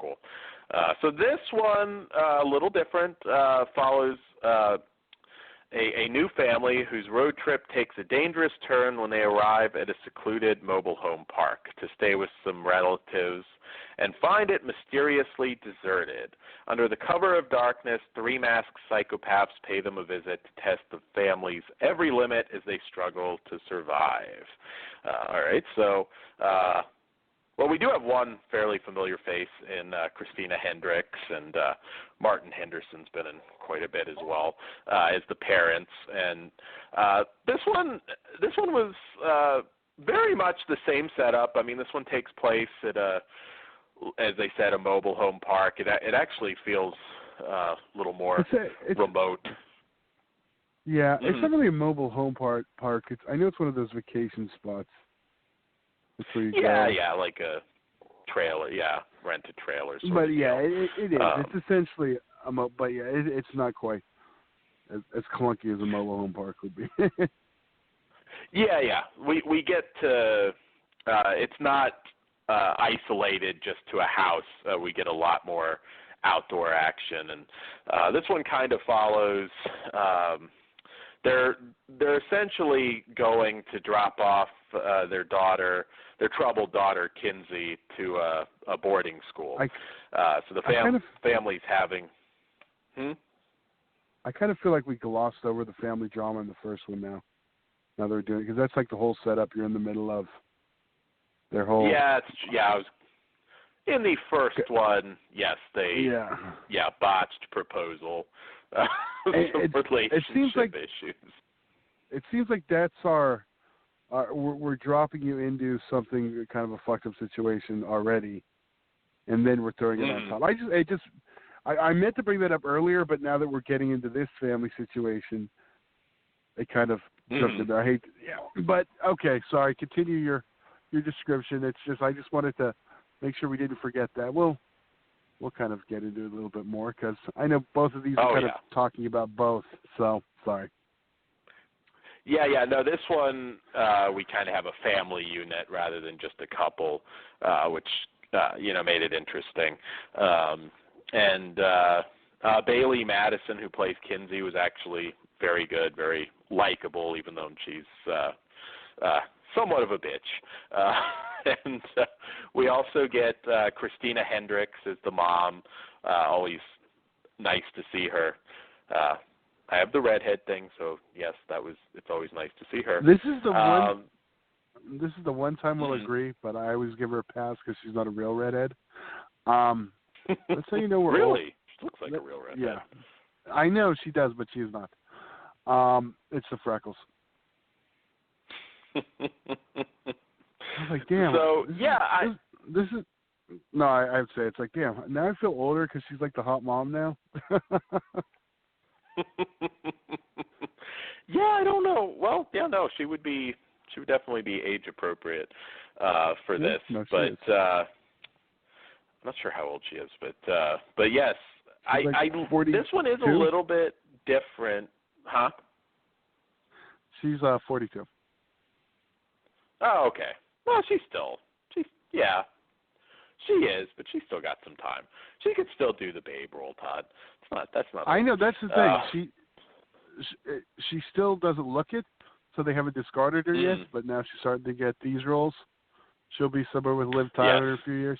So this one, a little different, follows a new family whose road trip takes a dangerous turn when they arrive at a secluded mobile home park to stay with some relatives and find it mysteriously deserted. Under the cover of darkness, 3 masked psychopaths pay them a visit to test the family's every limit as they struggle to survive. All right, so, well, we do have one fairly familiar face in Christina Hendricks, and Martin Henderson's been in quite a bit as well as the parents. And this one was very much the same setup. I mean, this one takes place at as they said, a mobile home park. It actually feels a little more remote. Yeah, it's not really a mobile home park. I know it's one of those vacation spots. That's where you go. Yeah, like a trailer. Yeah, rent a trailer. But yeah, it is. It's essentially but yeah, it's not quite as clunky as a mobile home park would be. Yeah. We get to. It's not isolated just to a house. We get a lot more outdoor action, and this one kind of follows. They're essentially going to drop off their troubled daughter Kinsey to a boarding school. So the family's having. I kind of feel like we glossed over the family drama in the first one now. Now they're doing, because that's like the whole setup. You're in the middle of their whole. I was in the first one. Yes, they. Yeah, botched proposal. Relationship issues. It seems like that's we're dropping you into something kind of a fucked up situation already, and then we're throwing it on top. I meant to bring that up earlier, but now that we're getting into this family situation, it kind of jumped in there. But okay, sorry. Continue your description. It's just I just wanted to make sure we didn't forget that. We'll kind of get into it a little bit more because I know both of these are kind of talking about both. So sorry. Yeah. No, this one we kind of have a family unit rather than just a couple, which made it interesting. And Bailey Madison, who plays Kinsey, was actually very good, very likable, even though she's somewhat of a bitch. And we also get Christina Hendricks as the mom. Always nice to see her. I have the redhead thing, so yes, it's always nice to see her. This is the one. This is the one time we'll agree, but I always give her a pass because she's not a real redhead. That's how you know we're really. Old. She looks like a real redhead. Yeah, I know she does, but she is not. It's the freckles. I was like, damn. So this is. No, I would say it's like, damn. Now I feel older because she's like the hot mom now. Yeah, I don't know. Well, yeah, no, she would definitely be age appropriate for this. No, but I'm not sure how old she is, but yes, this one is a little bit different, huh? She's 42. Oh, okay. Well, she is, but she's still got some time. She could still do the babe role, Todd. That's not. I know that's the thing. She still doesn't look it, so they haven't discarded her yet. But now she's starting to get these roles. She'll be somewhere with Liv Tyler in a few years.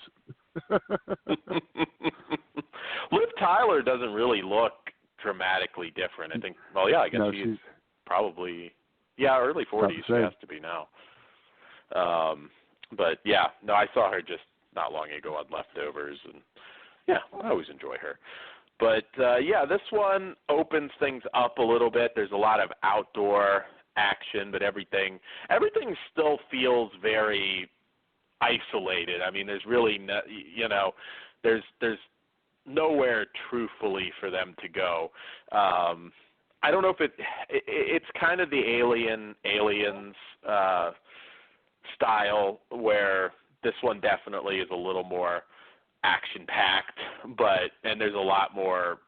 Liv Tyler doesn't really look dramatically different. I think. Well, yeah, I guess she's probably early 40s. She has to be now. But yeah, no, I saw her just not long ago on Leftovers, and yeah, I always enjoy her. But this one opens things up a little bit. There's a lot of outdoor action, but everything still feels very isolated. I mean, there's really there's nowhere truthfully for them to go. I don't know if it's kind of the Aliens style, where this one definitely is a little more action-packed, and there's a lot more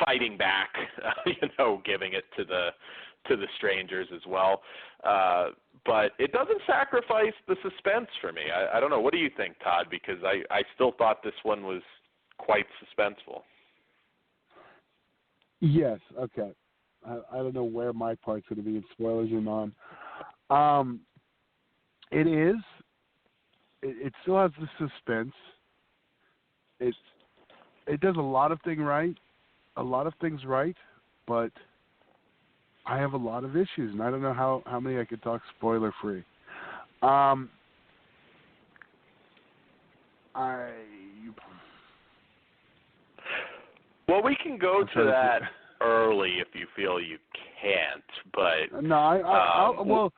fighting back, giving it to the strangers as well. But it doesn't sacrifice the suspense for me. I don't know. What do you think, Todd? Because I still thought this one was quite suspenseful. Yes. Okay. I don't know where my part's going to be in spoilers or non. It is. It still has the suspense. It does a lot of things right, but I have a lot of issues, and I don't know how many I could talk spoiler free. Well, we can go to that early if you feel you can't, but no,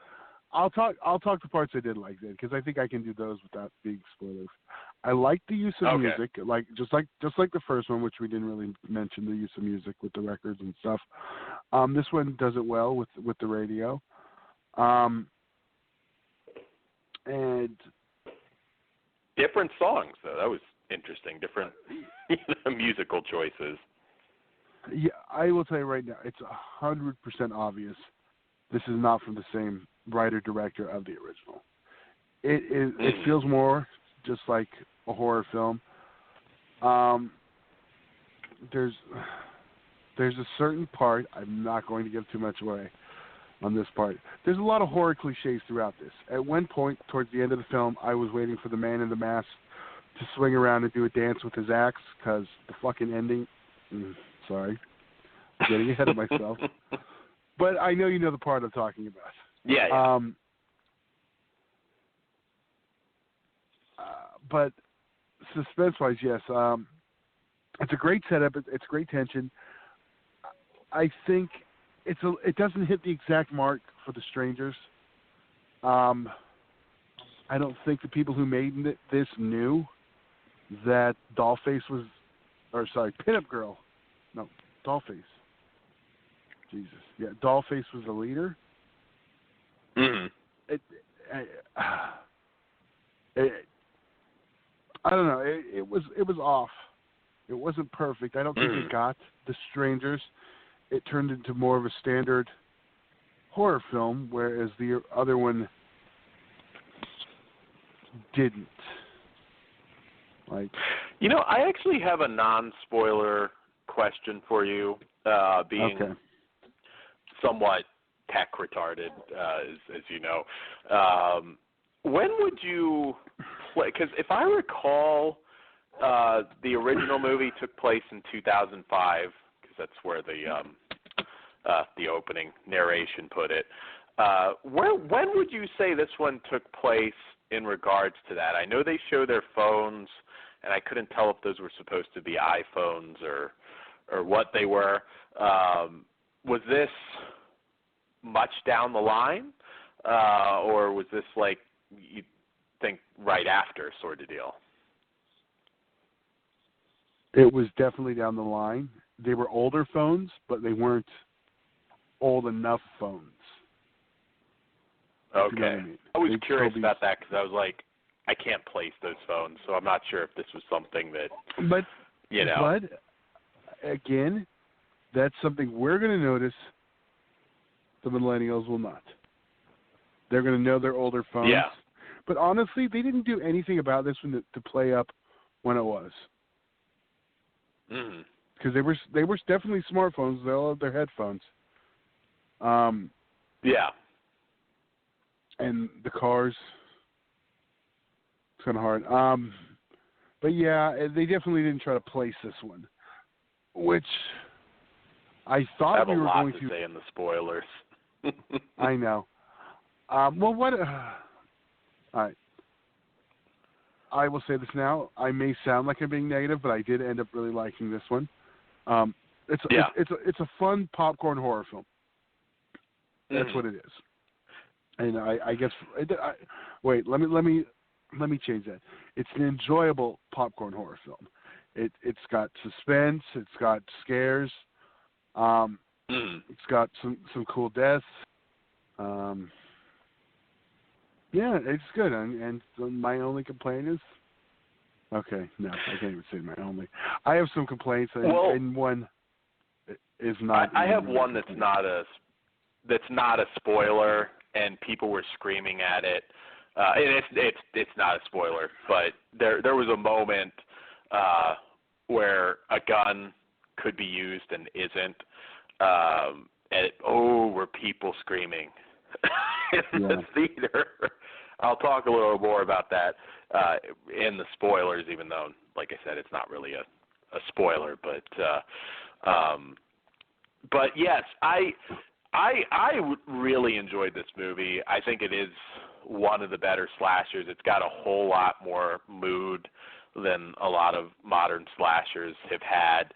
I'll talk the parts I did like then, because I think I can do those without being spoilers. I like the use of music, like just like the first one, which we didn't really mention the use of music with the records and stuff. This one does it well with the radio, and different songs though. That was interesting. Different musical choices. Yeah, I will tell you right now, it's 100% obvious this is not from the same writer-director of the original. It feels more just like a horror film. There's a certain part, I'm not going to give too much away on this part. There's a lot of horror cliches throughout this. At one point, towards the end of the film, I was waiting for the man in the mask to swing around and do a dance with his axe, because the fucking ending... sorry. I'm getting ahead of myself. But I know you know the part I'm talking about. Yeah. But suspense-wise, yes. It's a great setup. It's great tension. I think it doesn't hit the exact mark for The Strangers. I don't think the people who made this knew that Pinup Girl. No, Dollface. Jesus. Yeah, Dollface was the leader. Mm-hmm. I don't know. It was off. It wasn't perfect. I don't think it got The Strangers. It turned into more of a standard horror film, whereas the other one didn't. Like, I actually have a non-spoiler question for you, being somewhat tech retarded, as you know. When would you play? Because if I recall, the original movie took place in 2005, because that's where the opening narration put it. When would you say this one took place in regards to that? I know they show their phones, and I couldn't tell if those were supposed to be iPhones or what they were. Was this much down the line, or was this like you think right after sort of deal? It was definitely down the line. They were older phones, but they weren't old enough phones. Okay. You know what I mean? I was curious about that because I was like, I can't place those phones, so I'm not sure if this was something that, But again, that's something we're going to notice. The millennials will not. They're going to know their older phones. Yeah. But honestly, they didn't do anything about this one to play up when it was. Because they were definitely smartphones. They all had their headphones. Yeah. And the cars. It's kind of hard. But yeah, they definitely didn't try to place this one, which I thought I have we were going to say in the spoilers. I know. Well, what? All right. I will say this now. I may sound like I'm being negative, but I did end up really liking this one. It's a fun popcorn horror film. That's what it is. And I guess wait. Let me change that. It's an enjoyable popcorn horror film. It's got suspense. It's got scares. It's got some cool deaths. Yeah, it's good. And my only complaint is, okay, no, I can't even say my only. I have some complaints, and one is not. I have one that's not a spoiler, and people were screaming at it. And it's not a spoiler, but there was a moment where a gun could be used and isn't. were people screaming in the theater. I'll talk a little more about that in the spoilers, even though, like I said, it's not really a spoiler. But yes, I really enjoyed this movie. I think it is one of the better slashers. It's got a whole lot more mood than a lot of modern slashers have had.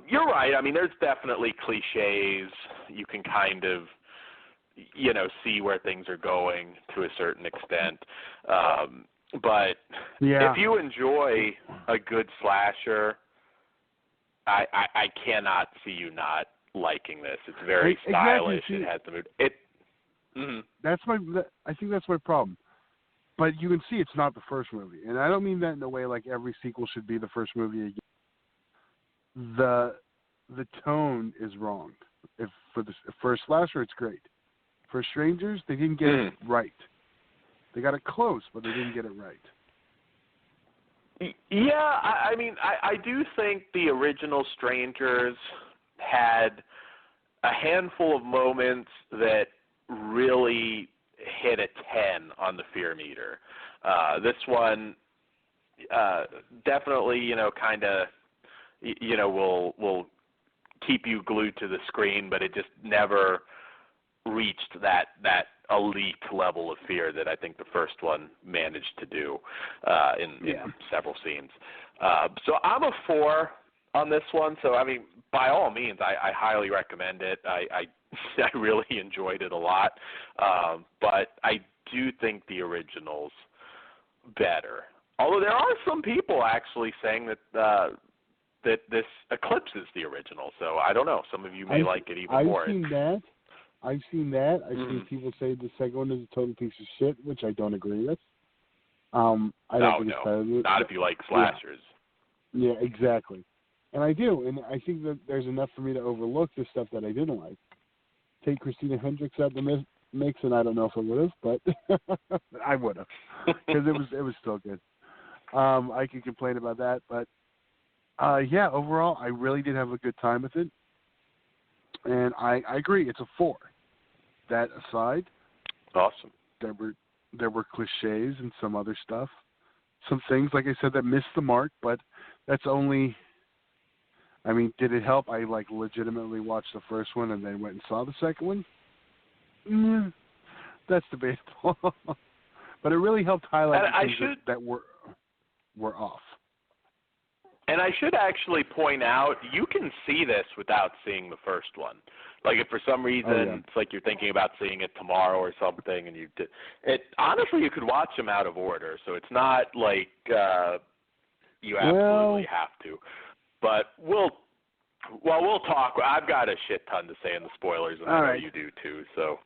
You're right. I mean, there's definitely cliches. You can kind of, see where things are going to a certain extent. But if you enjoy a good slasher, I cannot see you not liking this. It's very stylish. Exactly. It has the mood. I think that's my problem. But you can see it's not the first movie, and I don't mean that in a way like every sequel should be the first movie again. The tone is wrong. For a slasher, it's great. For strangers, they didn't get it right. They got it close, but they didn't get it right. Yeah, I mean, I do think the original Strangers had a handful of moments that really hit a 10 on the fear meter. This one definitely, kind of, will keep you glued to the screen, but it just never reached that elite level of fear that I think the first one managed to do in several scenes. So I'm a 4 on this one. So, I mean, by all means, I highly recommend it. I really enjoyed it a lot. But I do think the original's better. Although there are some people actually saying that this eclipses the original. So I don't know. Some of you may like it even more. I've seen that. I've seen people say the second one is a total piece of shit, which I don't agree with. I don't think it's better. Not if you like slashers. Yeah, exactly. And I do, and I think that there's enough for me to overlook the stuff that I didn't like. Take Christina Hendricks out the mix, and I don't know if I would have, but I would have, because it was still good. I can complain about that, but overall, I really did have a good time with it, and I agree, it's a 4. That aside, awesome. There were cliches and some other stuff, some things like I said that missed the mark, but that's only. I mean, did it help? I legitimately watched the first one and then went and saw the second one. That's debatable, but it really helped highlight the things that were off. And I should actually point out, you can see this without seeing the first one. Like if for some reason it's like you're thinking about seeing it tomorrow or something, and honestly you could watch them out of order. So it's not like you absolutely have to. But we'll talk. I've got a shit ton to say in the spoilers, and I know you do too. So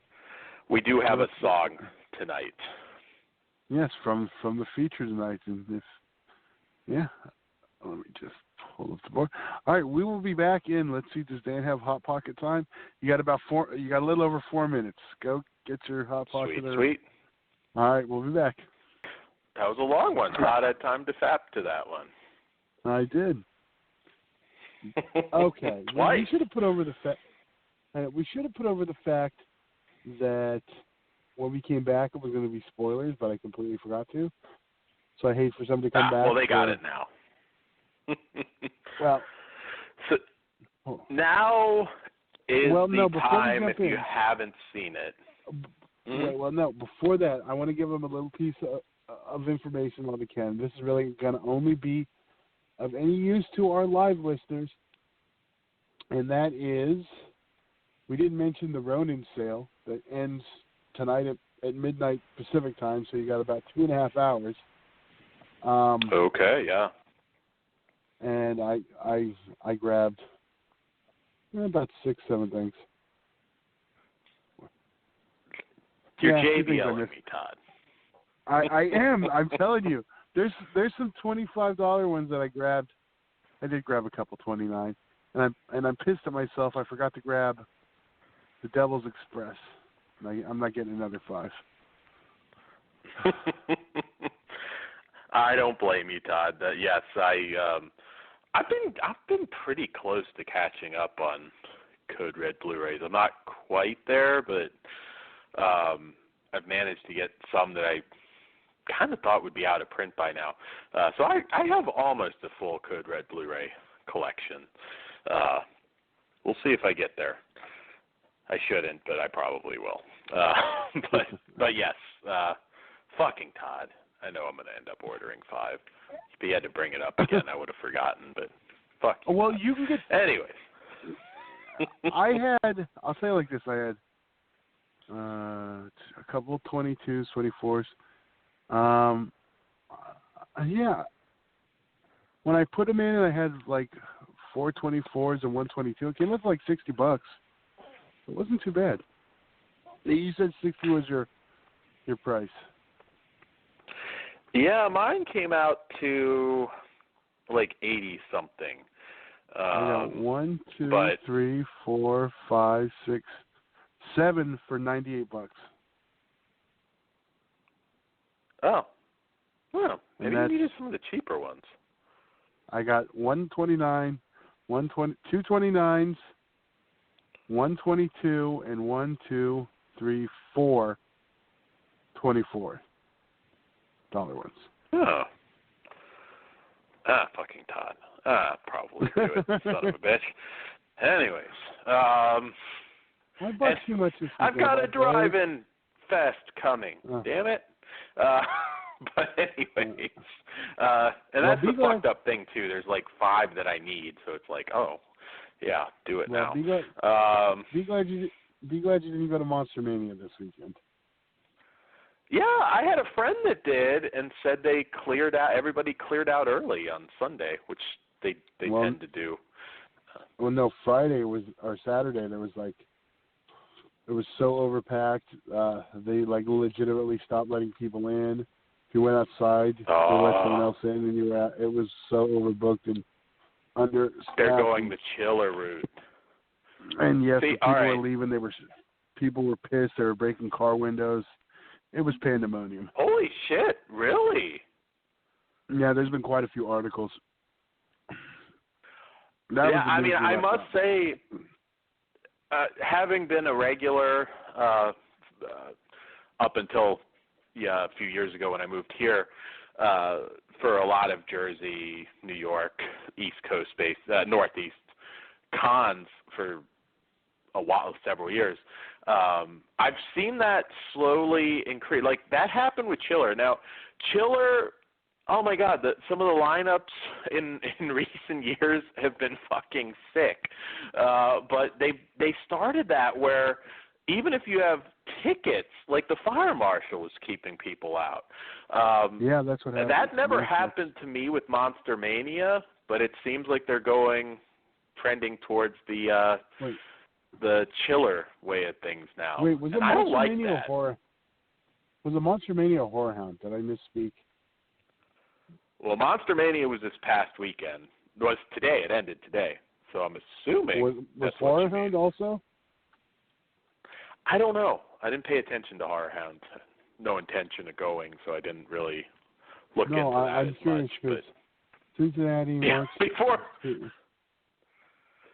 we do have a song tonight. Yes, from the feature tonight, and let me just pull up the board. All right, we will be back in. Let's see, does Dan have Hot Pocket time? You got You got a little over 4 minutes. Go get your Hot Pocket. Sweet. All right, we'll be back. That was a long one. Todd had time to fap to that one. I did. Okay. Well, we should have put over the fact. We should have put over the fact that when we came back, it was going to be spoilers, but I completely forgot to. So I hate for somebody to come back. Well, they got it now. Well, so now is the time if you haven't seen it. Right, well, no. Before that, I want to give them a little piece of information while we can. This is really going to only be of any use to our live listeners, and that is, we didn't mention the Ronin sale that ends tonight at midnight Pacific time, so you got about 2.5 hours. Okay, yeah. And I grabbed about 6-7 things. You're JBLing me, Todd. I am. I'm telling you. There's some $25 ones that I grabbed. I did grab a couple $29, and I'm pissed at myself. I forgot to grab the Devil's Express. I'm not getting another 5. I don't blame you, Todd. Yes, I've been pretty close to catching up on Code Red Blu-rays. I'm not quite there, but I've managed to get some that I kind of thought would be out of print by now. So I have almost a full Code Red Blu-ray collection. We'll see if I get there. I shouldn't, but I probably will. But yes, fucking Todd. I know I'm going to end up ordering 5. If he had to bring it up again, I would have forgotten, but fuck you. Well, you can get... Anyways. I'll say it like this, I had a couple 22s, 24s. Yeah. When I put them in, I had like 4 24s and 122. It came up like $60. It wasn't too bad. You said 60 was your price. Yeah, mine came out to like 80 something. I got 1, 2, 3, 4, 5, 6, 7 for $98. Oh. Well, maybe you needed some of the cheaper ones. I got 129, 2 29s, 122, and 1, 2, 3, 4 $24 ones. Oh. Fucking Todd. Probably do it, son of a bitch. Anyways, I bought too much. I've got a drive-in fest coming. Damn it. But anyways, and that's the fucked up thing too. There's like 5 that I need, so it's like, oh, yeah, do it now. Be glad you didn't go to Monster Mania this weekend. Yeah, I had a friend that did and said they cleared out. Everybody cleared out early on Sunday, which they tend to do. Well, no, Friday or Saturday. There was like, it was so overpacked. They like legitimately stopped letting people in. If you went outside, they let someone else in, and you were it was so overbooked and understaffed. They're going the chiller route. And yes, people were leaving. People were pissed. They were breaking car windows. It was pandemonium. Holy shit! Really? Yeah, there's been quite a few articles. I mean, I must say, having been a regular up until a few years ago when I moved here, for a lot of Jersey, New York, East Coast based, Northeast cons for a while, several years. I've seen that slowly increase. Like that happened with Chiller. Now, Chiller, oh my God, some of the lineups in recent years have been fucking sick. But they started that where even if you have tickets, like the fire marshal was keeping people out. Yeah, that's what happened. That never happened to me with Monster Mania, but it seems like they're trending towards the Chiller way of things now. Wait, was it Monster Mania or Horror? Was it Monster Mania or Horror Hound? Did I misspeak? Well, Monster Mania was this past weekend. It was today. It ended today. So I'm assuming was Horror Hound also? I don't know. I didn't pay attention to Horror Hound. No intention of going, so I didn't really look into that I'm curious much. But Cincinnati. Yeah, before.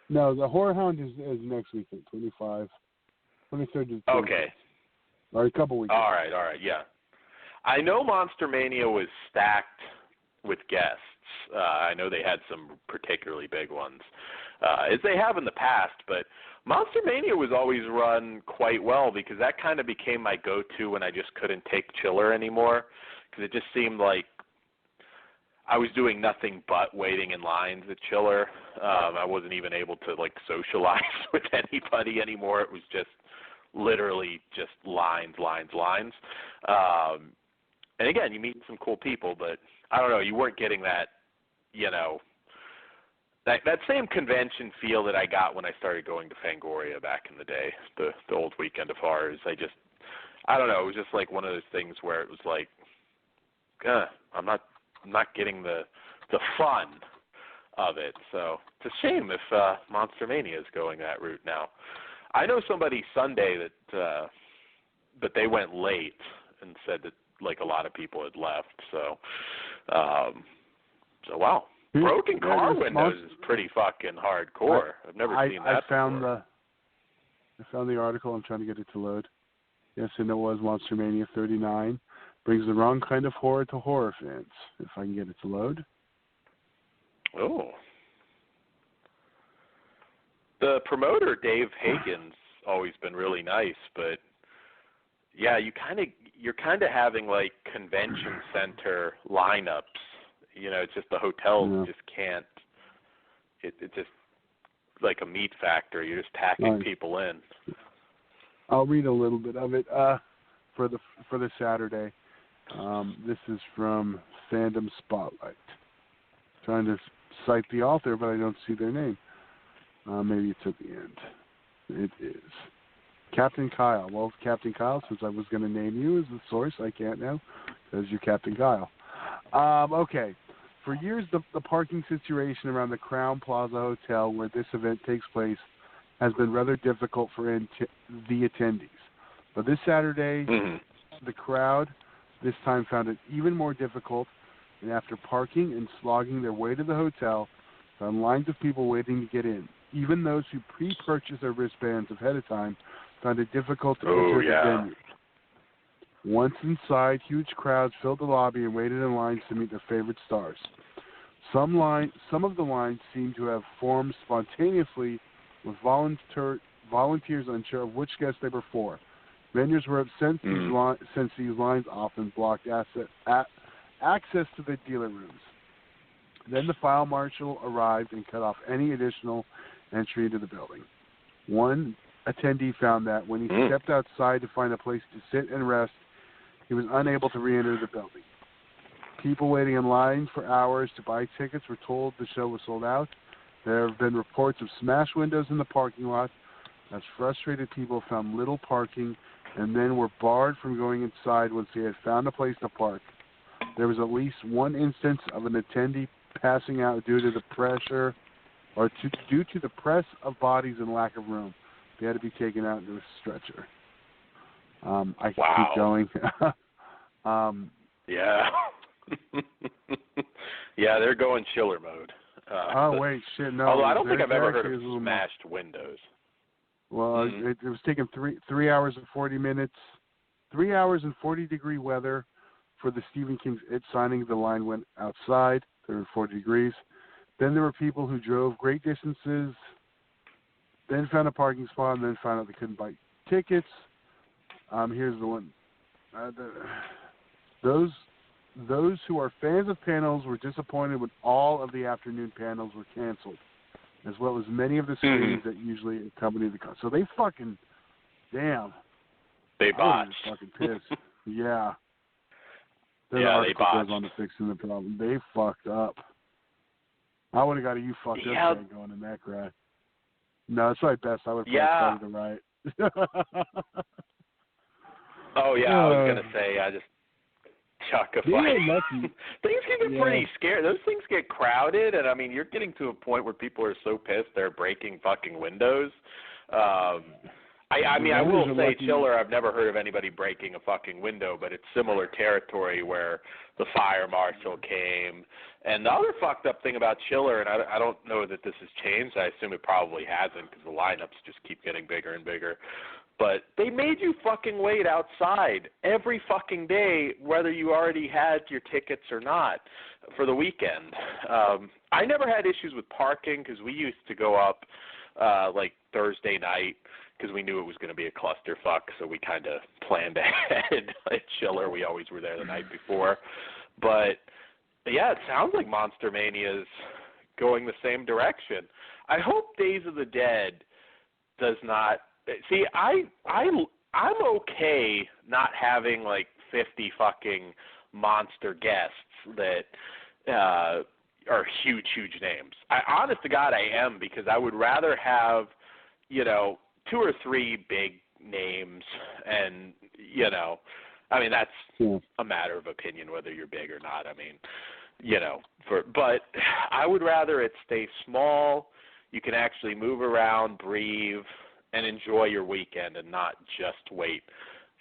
No, the Horror Hound is next weekend, 23rd to 23rd. Okay. Or a couple weeks. All right, yeah. I know Monster Mania was stacked with guests. I know they had some particularly big ones, as they have in the past, but Monster Mania was always run quite well because that kind of became my go-to when I just couldn't take Chiller anymore, because it just seemed like I was doing nothing but waiting in lines at Chiller. I wasn't even able to like socialize with anybody anymore. It was just literally just lines. And again, you meet some cool people, but I don't know, you weren't getting that, that same convention feel that I got when I started going to Fangoria back in the day, the old Weekend of Horrors. I don't know, it was just like one of those things where it was like, I'm not getting the fun of it. So it's a shame if Monster Mania is going that route now. I know somebody Sunday that they went late and said that like a lot of people had left. So wow. Broken car windows is pretty fucking hardcore. I've never seen that before. I found the article. I'm trying to get it to load. Yes, and it was Monster Mania 39. Brings the wrong kind of horror to horror fans. If I can get it to load. Oh. The promoter, Dave Hagen's always been really nice, but yeah, you're kind of having like convention center lineups. It's just the hotels just can't. It's just like a meat factory. You're just packing people in. I'll read a little bit of it for the Saturday. This is from Fandom Spotlight. Trying to cite the author, but I don't see their name. Maybe it's at the end. It is Captain Kyle. Well, Captain Kyle, since I was going to name you as the source, I can't now because you're Captain Kyle. Okay. For years, the parking situation around the Crown Plaza Hotel where this event takes place has been rather difficult for the attendees. But this Saturday, the crowd this time found it even more difficult, and after parking and slogging their way to the hotel, found lines of people waiting to get in. Even those who pre-purchased their wristbands ahead of time found it difficult to enter the venue. Once inside, huge crowds filled the lobby and waited in lines to meet their favorite stars. Some of the lines seem to have formed spontaneously with volunteers unsure of which guests they were for. Vendors were upset since these lines often blocked access to the dealer rooms. Then the file marshal arrived and cut off any additional entry into the building. One attendee found that when he stepped outside to find a place to sit and rest, he was unable to re-enter the building. People waiting in line for hours to buy tickets were told the show was sold out. There have been reports of smashed windows in the parking lot as frustrated people found little parking and then were barred from going inside once they had found a place to park. There was at least one instance of an attendee passing out due to the pressure or due to the press of bodies and lack of room. They had to be taken out into a stretcher. I can keep going. Yeah. Yeah, they're going chiller mode. Wait, shit, no. Although I don't think I've ever heard of smashed windows. Well, it was taking 3 hours and 40 minutes, 3 hours and 40-degree weather for the Stephen King's It signing. The line went outside. There were 40 degrees. Then there were people who drove great distances, then found a parking spot, and then found out they couldn't buy tickets. Here's the one. Those who are fans of panels were disappointed when all of the afternoon panels were canceled, as well as many of the screens that usually accompany the concert. So they fucking, damn. They botched. I was fucking pissed. Yeah. They botched. On to fixing the problem. They fucked up. I would have got a "you fucked up" thing going in that crowd. No, that's my best. I would have started the riot. Oh yeah, I was gonna say I just chuck a fight. Things can get pretty scary. Those things get crowded, and I mean, you're getting to a point where people are so pissed they're breaking fucking windows. I mean, I will say, Chiller, I've never heard of anybody breaking a fucking window, but it's similar territory where the fire marshal came. And the other fucked up thing about Chiller, and I don't know that this has changed, I assume it probably hasn't because the lineups just keep getting bigger and bigger, but they made you fucking wait outside every fucking day, whether you already had your tickets or not, for the weekend. I never had issues with parking because we used to go up like Thursday night because we knew it was going to be a clusterfuck, so we kind of planned ahead at Chiller. We always were there the night before. But, yeah, it sounds like Monster Mania is going the same direction. I hope Days of the Dead does not – see, I'm okay not having, like, 50 fucking monster guests that are huge, huge names. Honest to God, I am, because I would rather have, 2 or 3 big names, and I mean that's a matter of opinion whether you're big or not. I mean, but I would rather it stay small. You can actually move around, breathe, and enjoy your weekend, and not just wait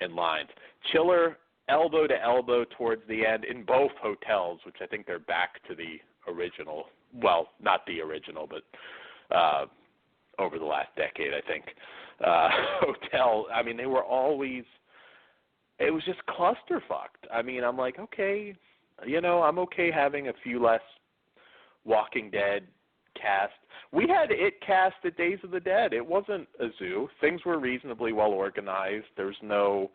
in lines. Chiller, elbow to elbow towards the end in both hotels, which I think they're back to the original. Well, not the original, but over the last decade, I think. Hotel, I mean, they were always, it was just clusterfucked. I mean, I'm like, okay, I'm okay having a few less Walking Dead cast. We had it cast at Days of the Dead. It wasn't a zoo. Things were reasonably well organized. There's no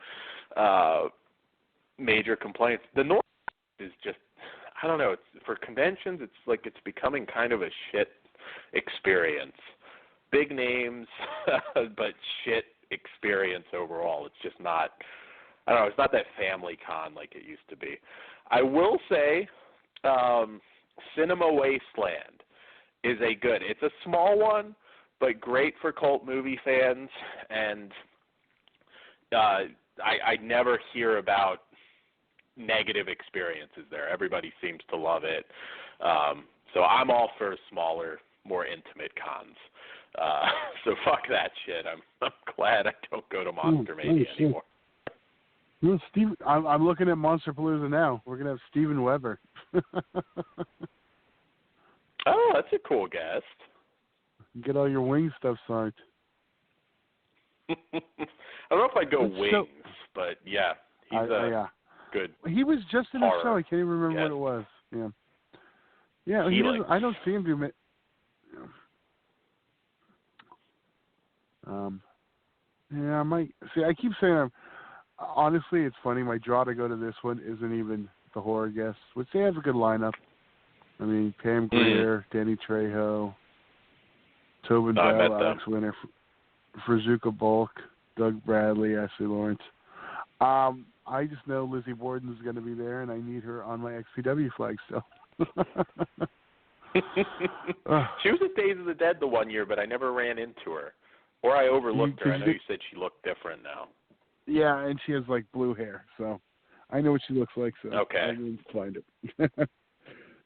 major complaints. The North is just, I don't know, it's, for conventions, it's like it's becoming kind of a shit experience. Big names, but shit experience overall. It's just not, I don't know, it's not that family con like it used to be. I will say Cinema Wasteland is it's a small one, but great for cult movie fans, and I never hear about negative experiences there. Everybody seems to love it. So I'm all for smaller, more intimate cons. So fuck that shit. I'm glad I don't go to Monster Mania anymore. Well, Steve, I'm looking at Monsterpalooza now. We're gonna have Steven Weber. Oh, that's a cool guest. Get all your wing stuff signed. I don't know if I'd go wings, but yeah, he's good. He was just in a show. I can't even remember what it was. Yeah. Yeah, I don't see him do. I might see. I keep saying, honestly, it's funny. My draw to go to this one isn't even the horror guests, which they have a good lineup. I mean, Pam Grier, Danny Trejo, Tobin Bell, Alex Winter, Frazuka Bulk, Doug Bradley, Ashley Lawrence. I just know Lizzie Borden's going to be there, and I need her on my XPW flag still. She was at Days of the Dead the one year, but I never ran into her. Or I overlooked her. I know you said she looked different now. Yeah, and she has, like, blue hair, so I know what she looks like, so I didn't find it.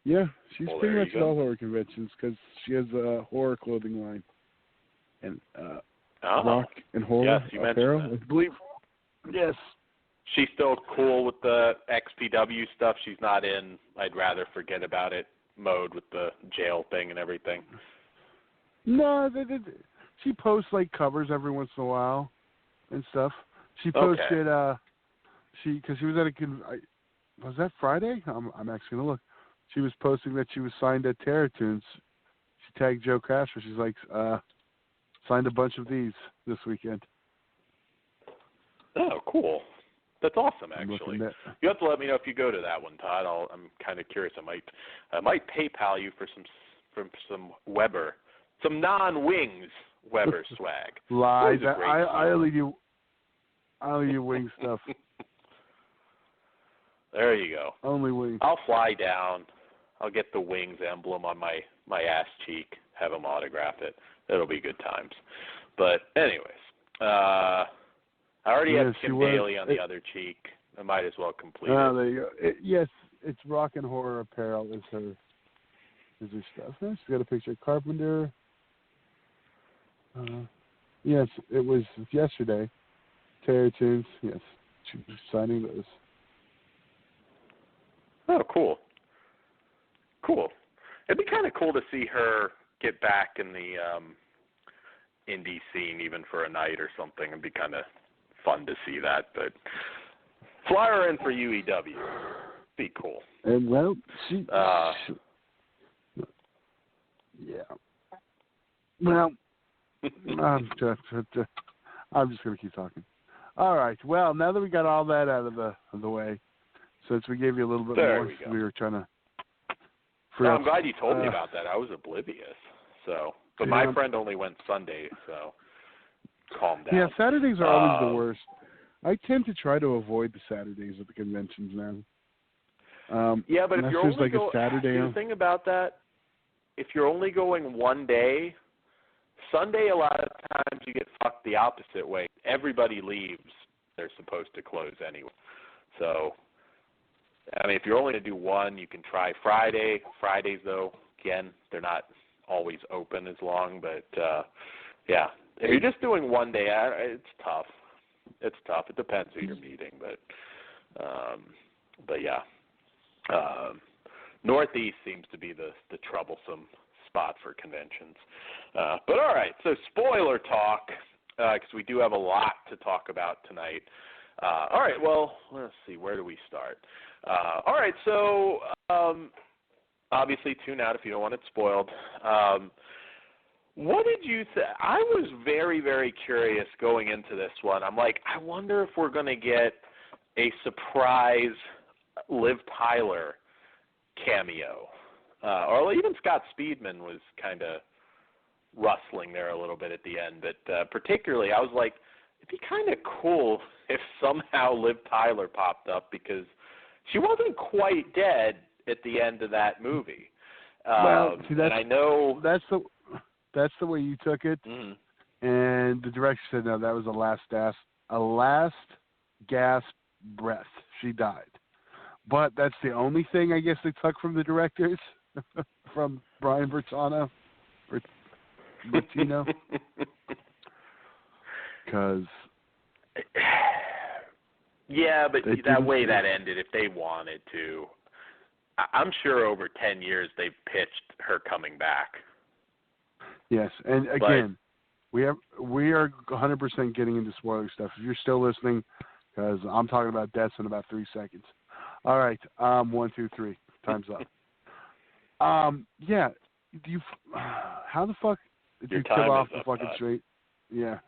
Yeah, she's pretty much at all horror conventions because she has a horror clothing line and rock and horror apparel. I believe. Yes. She's still cool with the XPW stuff. She's not in I'd rather forget about it mode with the jail thing and everything. No, she posts like covers every once in a while and stuff. She posted because she was at was that Friday? I'm actually gonna look. She was posting that she was signed at Terror Tunes. She tagged Joe Castro. She's like, signed a bunch of these this weekend. Oh, cool. That's awesome, actually. You have to let me know if you go to that one, Todd. I'm kind of curious. I might PayPal you for some Weber, some non-wings Weber swag. Lies. I only do wing stuff. There you go. Only wings. I'll fly down. I'll get the wings emblem on my ass cheek, have him autograph it. It'll be good times. But anyways, I already have Kim Daly on the other cheek. I might as well complete it. There you go. Yes, it's Rock and Horror Apparel is her stuff. She's got a picture of Carpenter. Yes, it was yesterday. Terror Tunes. Yes, she was signing those. Oh, cool. Cool. It'd be kind of cool to see her get back in the indie scene even for a night or something. It'd be kind of fun to see that. But fly her in for UEW. Be cool. And, well, yeah. Well, I'm just going to keep talking. All right. Well, now that we got all that out of the way, since we gave you a little bit more, we were trying to. I'm glad you told me about that. I was oblivious. So, but my friend only went Sunday, so calm down. Yeah, Saturdays are always the worst. I tend to try to avoid the Saturdays at the conventions now. Yeah, but if you're only like a Saturday, the thing about that, if you're only going one day, Sunday a lot of times you get fucked the opposite way. Everybody leaves. They're supposed to close anyway. So, I mean, if you're only going to do one, you can try Friday. Fridays, though, again, they're not always open as long. But, yeah, if you're just doing one day, it's tough. It's tough. It depends who you're meeting. But yeah. Northeast seems to be the troublesome spot for conventions. But all right, so spoiler talk, because we do have a lot to talk about tonight. All right, well, let's see, where do we start? All right, so obviously tune out if you don't want it spoiled. What did you think? I was very, very curious going into this one. I'm like, I wonder if we're going to get a surprise Liv Tyler cameo. Or even Scott Speedman was kind of rustling there a little bit at the end. But particularly, I was like, it'd be kind of cool if somehow Liv Tyler popped up, because she wasn't quite dead at the end of that movie. Well, see, and I know that's the way you took it, and the director said no, that was a last gasp breath. She died, but that's the only thing I guess they took from the directors, from Brian Bertino, because yeah, but that way that ended. If they wanted to, I'm sure over 10 years they've pitched her coming back. Yes, and again, we are 100% getting into spoiler stuff. If you're still listening, because I'm talking about deaths in about 3 seconds. All right, 1, 2, 3, time's up. Yeah, how the fuck did you kill off the fucking the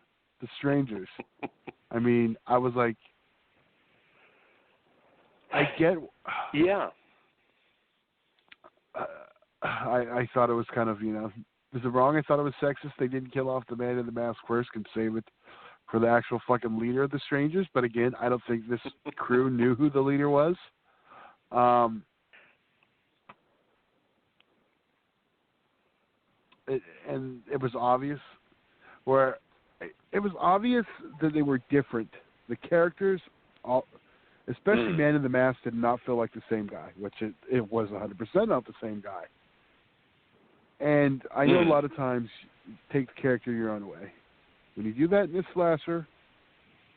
strangers? I mean, I was like, I get. Yeah. I thought it was kind of, is it wrong? I thought it was sexist. They didn't kill off the man in the mask first and save it for the actual fucking leader of the strangers. But again, I don't think this crew knew who the leader was. And it was obvious that they were different. The characters, especially Man in the Mask, did not feel like the same guy, which it was 100% not the same guy. And I know a lot of times take the character your own way. When you do that in this slasher,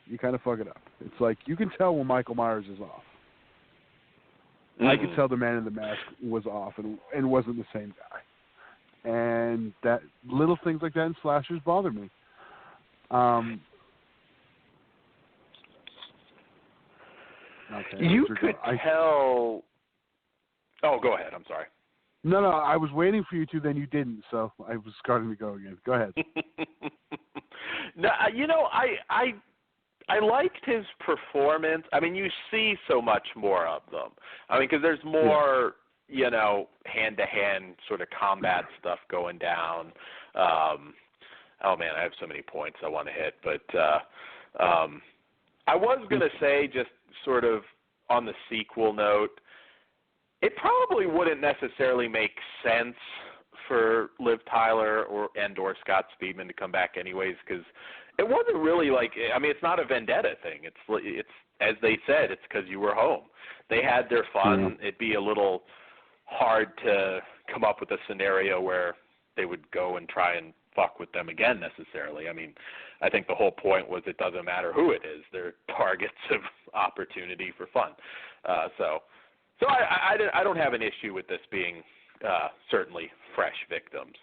you kind of fuck it up. It's like you can tell when Michael Myers is off. I could tell the Man in the Mask was off and wasn't the same guy. And that little things like that in slashers bother me. Okay, you could tell. Oh, go ahead. I'm sorry. No, I was waiting for you to, then you didn't, so I was starting to go again. Go ahead. No, I liked his performance. I mean, you see so much more of them. I mean, because there's more, hand-to-hand sort of combat stuff going down. Oh, man, I have so many points I want to hit. But I was going to say, just sort of on the sequel note, it probably wouldn't necessarily make sense for Liv Tyler or Scott Speedman to come back anyways, because it wasn't really it's not a vendetta thing. It's as they said, it's because you were home. They had their fun. Mm-hmm. It'd be a little hard to come up with a scenario where they would go and try and fuck with them again necessarily. I mean, I think the whole point was it doesn't matter who it is. They're targets of opportunity for fun. So I don't have an issue with this being certainly fresh victims.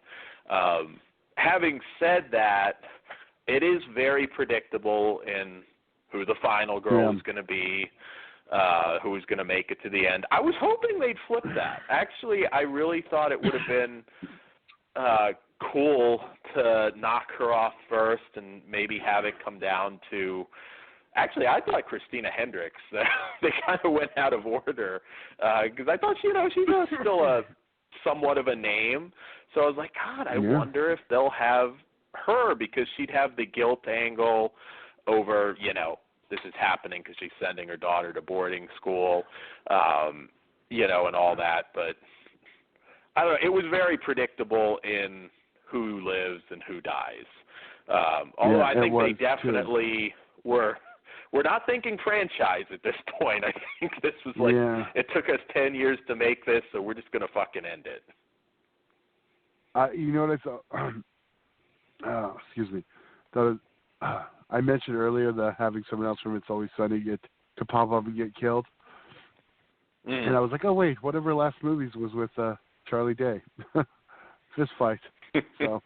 Having said that, it is very predictable in who the final girl is going to be, who's going to make it to the end. I was hoping they'd flip that. Actually, I really thought it would have been cool to knock her off first and maybe have it come down to. Actually, I thought Christina Hendricks. They kind of went out of order because I thought she's still a somewhat of a name. So I was like, God, I wonder if they'll have her, because she'd have the guilt angle over, this is happening because she's sending her daughter to boarding school, and all that. But I don't know. It was very predictable in who lives and who dies. Although I think they definitely were. We're not thinking franchise at this point. I think this was it took us 10 years to make this, so we're just going to fucking end it. You know what I thought? Excuse me. I mentioned earlier that having someone else from It's Always Sunny to pop up and get killed. And I was like, oh, wait, whatever last movies was with Charlie Day. fist fight. So,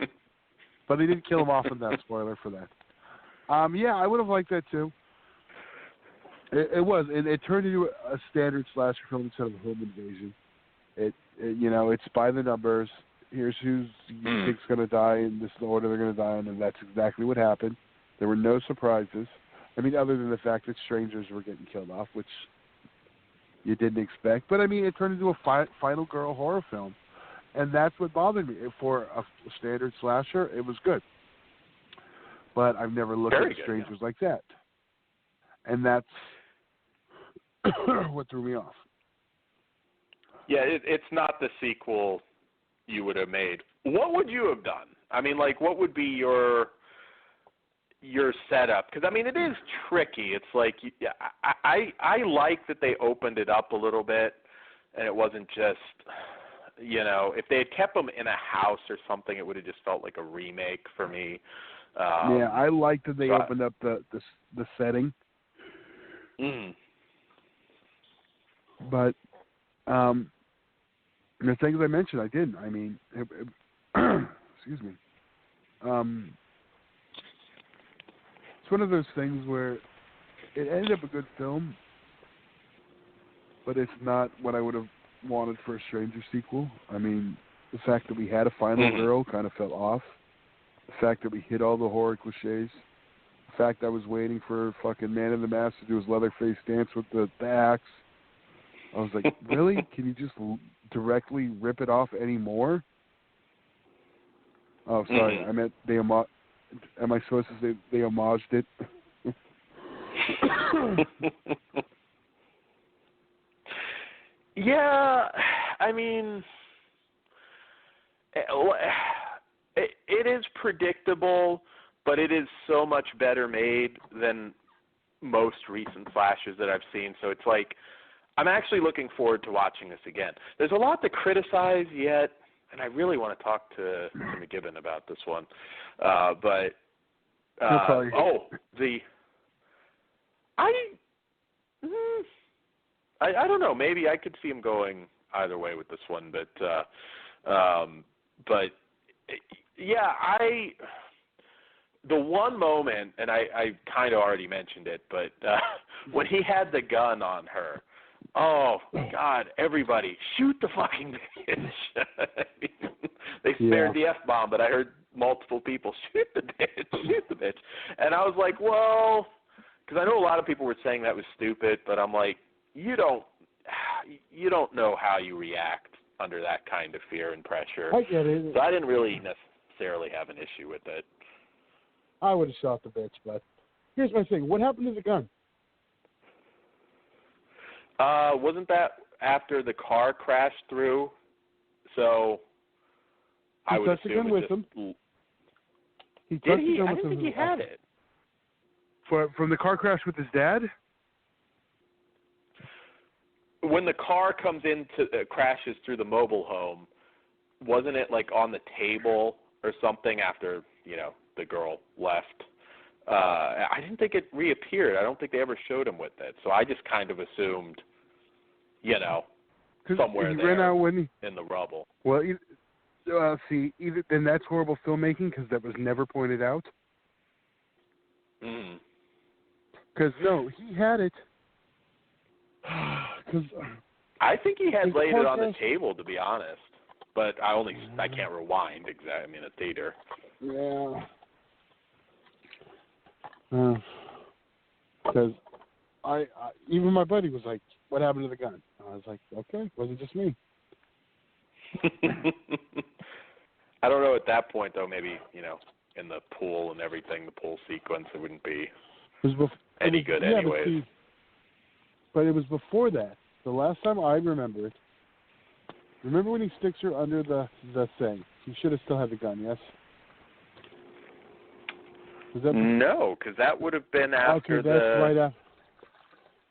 but they didn't kill him off in that. Spoiler for that. Yeah, I would have liked that too. It turned into a standard slasher film instead of a home invasion. It's by the numbers. Here's who's you think's going to die, and this is the order they're going to die in, and that's exactly what happened. There were no surprises. I mean, other than the fact that strangers were getting killed off, which you didn't expect. But, I mean, it turned into a final girl horror film, and that's what bothered me. For a standard slasher, it was good. But I've never looked at strangers like that. And that's what threw me off. Yeah, it's not the sequel you would have made. What would you have done? I mean, like, what would be your setup? Because, I mean, it is tricky. It's like, I like that they opened it up a little bit, and it wasn't just, if they had kept them in a house or something, it would have just felt like a remake for me. Yeah, I like that they opened up the setting. But the things I mentioned, I didn't. I mean, excuse me. It's one of those things where it ended up a good film, but it's not what I would have wanted for a Stranger sequel. I mean, the fact that we had a final girl kind of fell off. The fact that we hit all the horror cliches. The fact I was waiting for fucking Man in the Mask to do his Leatherface dance with the axe. I was like, really? Can you just directly rip it off anymore? Oh, sorry. I meant they am I supposed to say they homaged it? Yeah, I mean, it is predictable, but it is so much better made than most recent slashes that I've seen. So it's like, I'm actually looking forward to watching this again. There's a lot to criticize yet, and I really want to talk to McGibbon about this one. I don't know. Maybe I could see him going either way with this one, but yeah, the one moment, and I kind of already mentioned it, but when he had the gun on her, oh God, everybody shoot the fucking bitch. They spared the F-bomb, but I heard multiple people shoot the bitch, and I was like, well, because I know a lot of people were saying that was stupid, but I'm like, you don't know how you react under that kind of fear and pressure. I get it. So I didn't really necessarily have an issue with it. I would have shot the bitch, but here's my thing. What happened to the gun? Wasn't that after the car crashed through? So I would assume the gun with him. He did he? I didn't think he had it. From the car crash with his dad? When the car comes crashes through the mobile home, wasn't it like on the table or something after, the girl left? I didn't think it reappeared. I don't think they ever showed him with it. So I just kind of assumed, somewhere he there ran out in the rubble. Well, either then that's horrible filmmaking because that was never pointed out. Because, no, he had it. I think he had laid it on the table, to be honest. But I can't rewind exactly. I mean, a theater. Yeah. Because I even my buddy was like, "What happened to the gun?" I was like, "Okay, was it just me?" I don't know at that point though. Maybe in the pool and everything, the pool sequence, it wouldn't be any good anyways. But it was before that. The last time I remember when he sticks her under the thing? He should have still had the gun. Yes. No, because that would have been after right after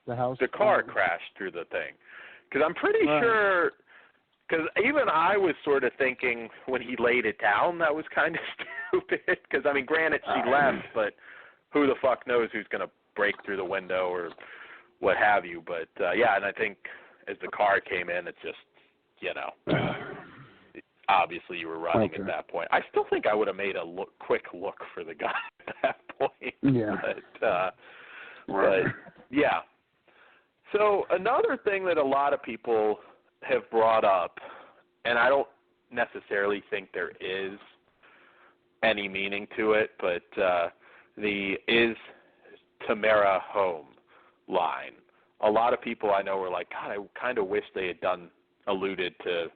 the house. The car crashed through the thing. Because I'm pretty sure. Because even I was sort of thinking when he laid it down, that was kind of stupid. Because I mean, granted, she left, but who the fuck knows who's going to break through the window or what have you. But yeah, and I think as the car came in, it just, obviously you were running Okay. at that point. I still think I would have made a quick look for the guy at that point. Yeah. But yeah. So another thing that a lot of people have brought up, and I don't necessarily think there is any meaning to it, but the "Is Tamara home?" line. A lot of people I know were like, God, I kind of wish they had alluded to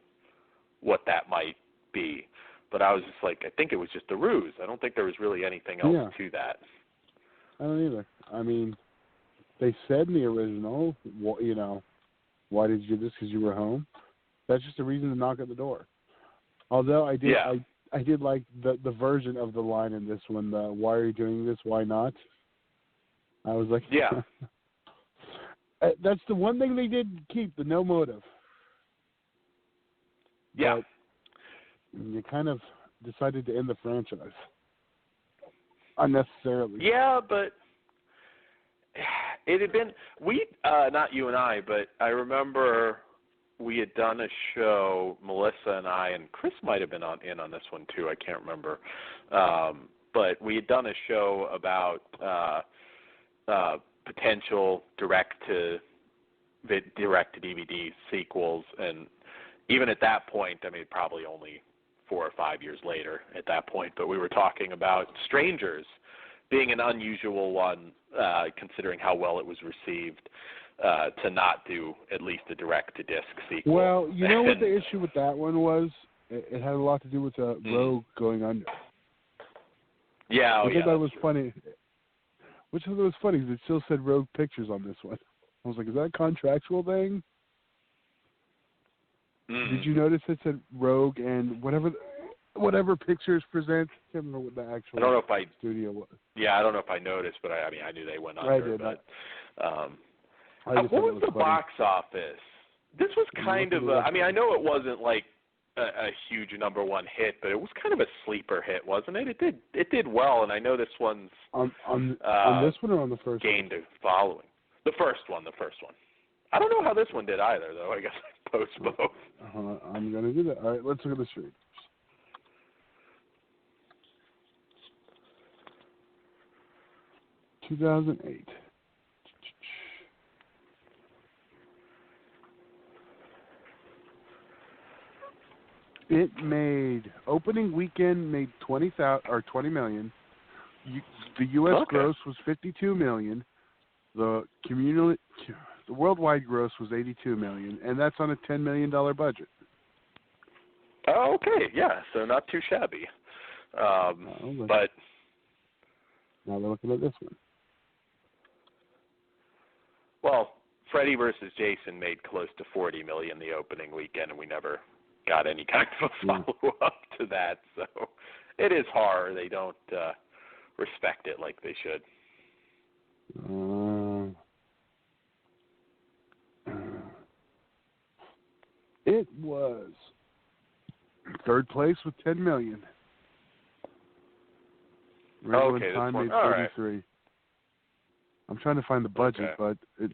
what that might be. But I was just like, I think it was just a ruse. I don't think there was really anything else to that. I don't either. I mean, they said in the original, why did you do this? Because you were home. That's just a reason to knock at the door. Although I did, I did like the version of the line in this one. The "Why are you doing this? Why not?" I was like, yeah. That's the one thing they did keep, the no motive. Yeah. But you kind of decided to end the franchise unnecessarily. Yeah, but it had been not you and I, but I remember we had done a show, Melissa and I, and Chris might have been in on this one too, I can't remember. But we had done a show about potential direct to DVD sequels, and even at that point, I mean, probably only 4 or 5 years later at that point, but we were talking about Strangers being an unusual one, considering how well it was received, to not do at least a direct-to-disc sequel. Well, you know what the issue with that one was? It had a lot to do with Rogue going under. Yeah, I thought that was funny. Which I thought was funny because it still said Rogue Pictures on this one. I was like, is that a contractual thing? Did you notice it said Rogue and whatever Pictures presents? I can't remember what the actual studio was. Yeah, I don't know if I noticed, but I knew they went under. I did. But, what was the box office? This was kind of I mean, I know it wasn't like a huge number one hit, but it was kind of a sleeper hit, wasn't it? It did well, and I know this one's on this one or on the first gained a following. The first one. I don't know how this one did either, though. I guess I post both. I'm going to do that. All right, let's look at the street. $2008. It made opening weekend made $20 million. The U.S. gross was $52 million. The worldwide gross was $82 million, and that's on a $10 million budget. Oh, okay, yeah, so not too shabby. But now we're looking at this one. Well, Freddy vs. Jason made close to $40 million the opening weekend, and we never got any kind of a follow-up to that. So it is horror. They don't respect it like they should. It was third place with $10 million. Okay, Time this one. made All 33. Right. I'm trying to find the budget, but it.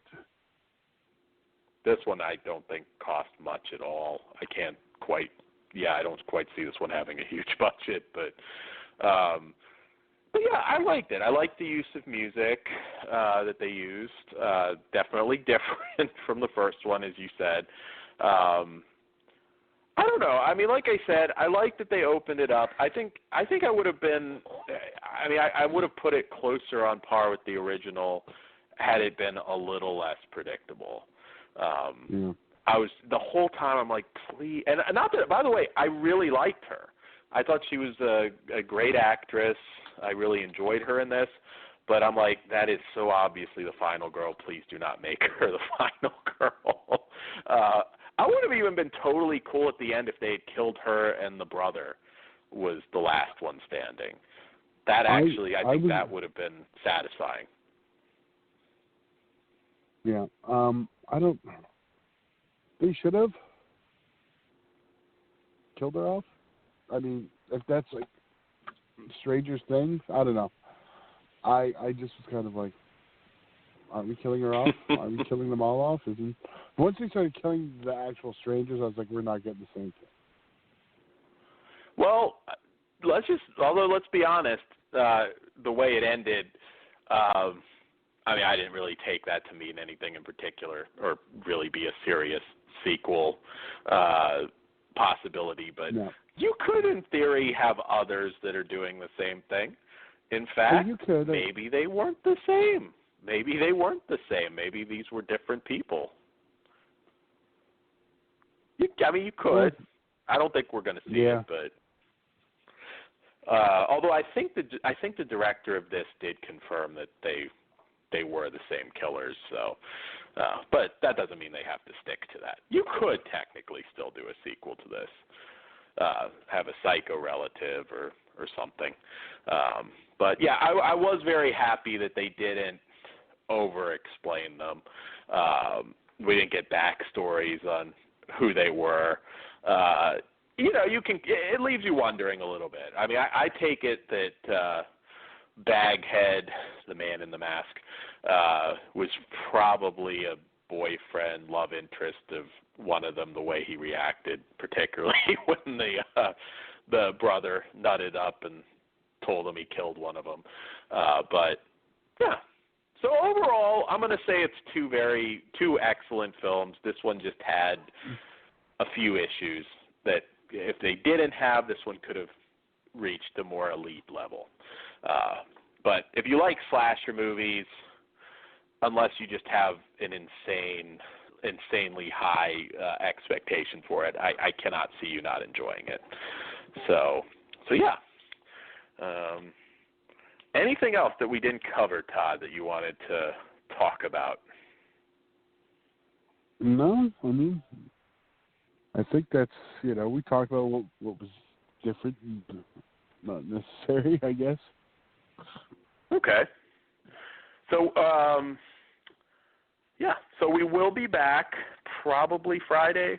This one I don't think cost much at all. I don't quite see this one having a huge budget, but yeah, I liked it. I liked the use of music that they used. Definitely different from the first one, as you said. I don't know. I mean, like I said, I like that they opened it up. I think I would have been. I mean, I would have put it closer on par with the original had it been a little less predictable. I was the whole time. I'm like, please, and not that. By the way, I really liked her. I thought she was a great actress. I really enjoyed her in this. But I'm like, that is so obviously the final girl. Please do not make her the final girl. I would have even been totally cool at the end if they had killed her and the brother was the last one standing. That actually, I think that would have been satisfying. Yeah. They should have killed her off. I mean, if that's like Stranger's thing, I don't know. I just was kind of like, aren't we killing her off? Are we killing them all off? Once they started killing the actual strangers, I was like, we're not getting the same thing. Well, let's be honest, the way it ended, I mean, I didn't really take that to mean anything in particular or really be a serious sequel possibility, but no. You could, in theory, have others that are doing the same thing. In fact, maybe they weren't the same. Maybe these were different people. You could. I don't think we're going to see it, but although I think the director of this did confirm that they were the same killers. So, but that doesn't mean they have to stick to that. You could technically still do a sequel to this, have a psycho relative or something. But yeah, I was very happy that they didn't over-explain them. We didn't get backstories on who they were. It leaves you wondering a little bit. I mean, I take it that Baghead, the man in the mask, was probably a boyfriend, love interest of one of them, the way he reacted, particularly when the brother nutted up and told him he killed one of them. But, yeah. So overall, I'm going to say it's two excellent films. This one just had a few issues that if they didn't have, this one could have reached a more elite level. But if you like slasher movies, unless you just have an insanely high expectation for it, I cannot see you not enjoying it. So yeah. Anything else that we didn't cover, Todd, that you wanted to talk about? No, I mean, I think that's, we talked about what was different and not necessary, I guess. Okay. So, so we will be back probably Friday,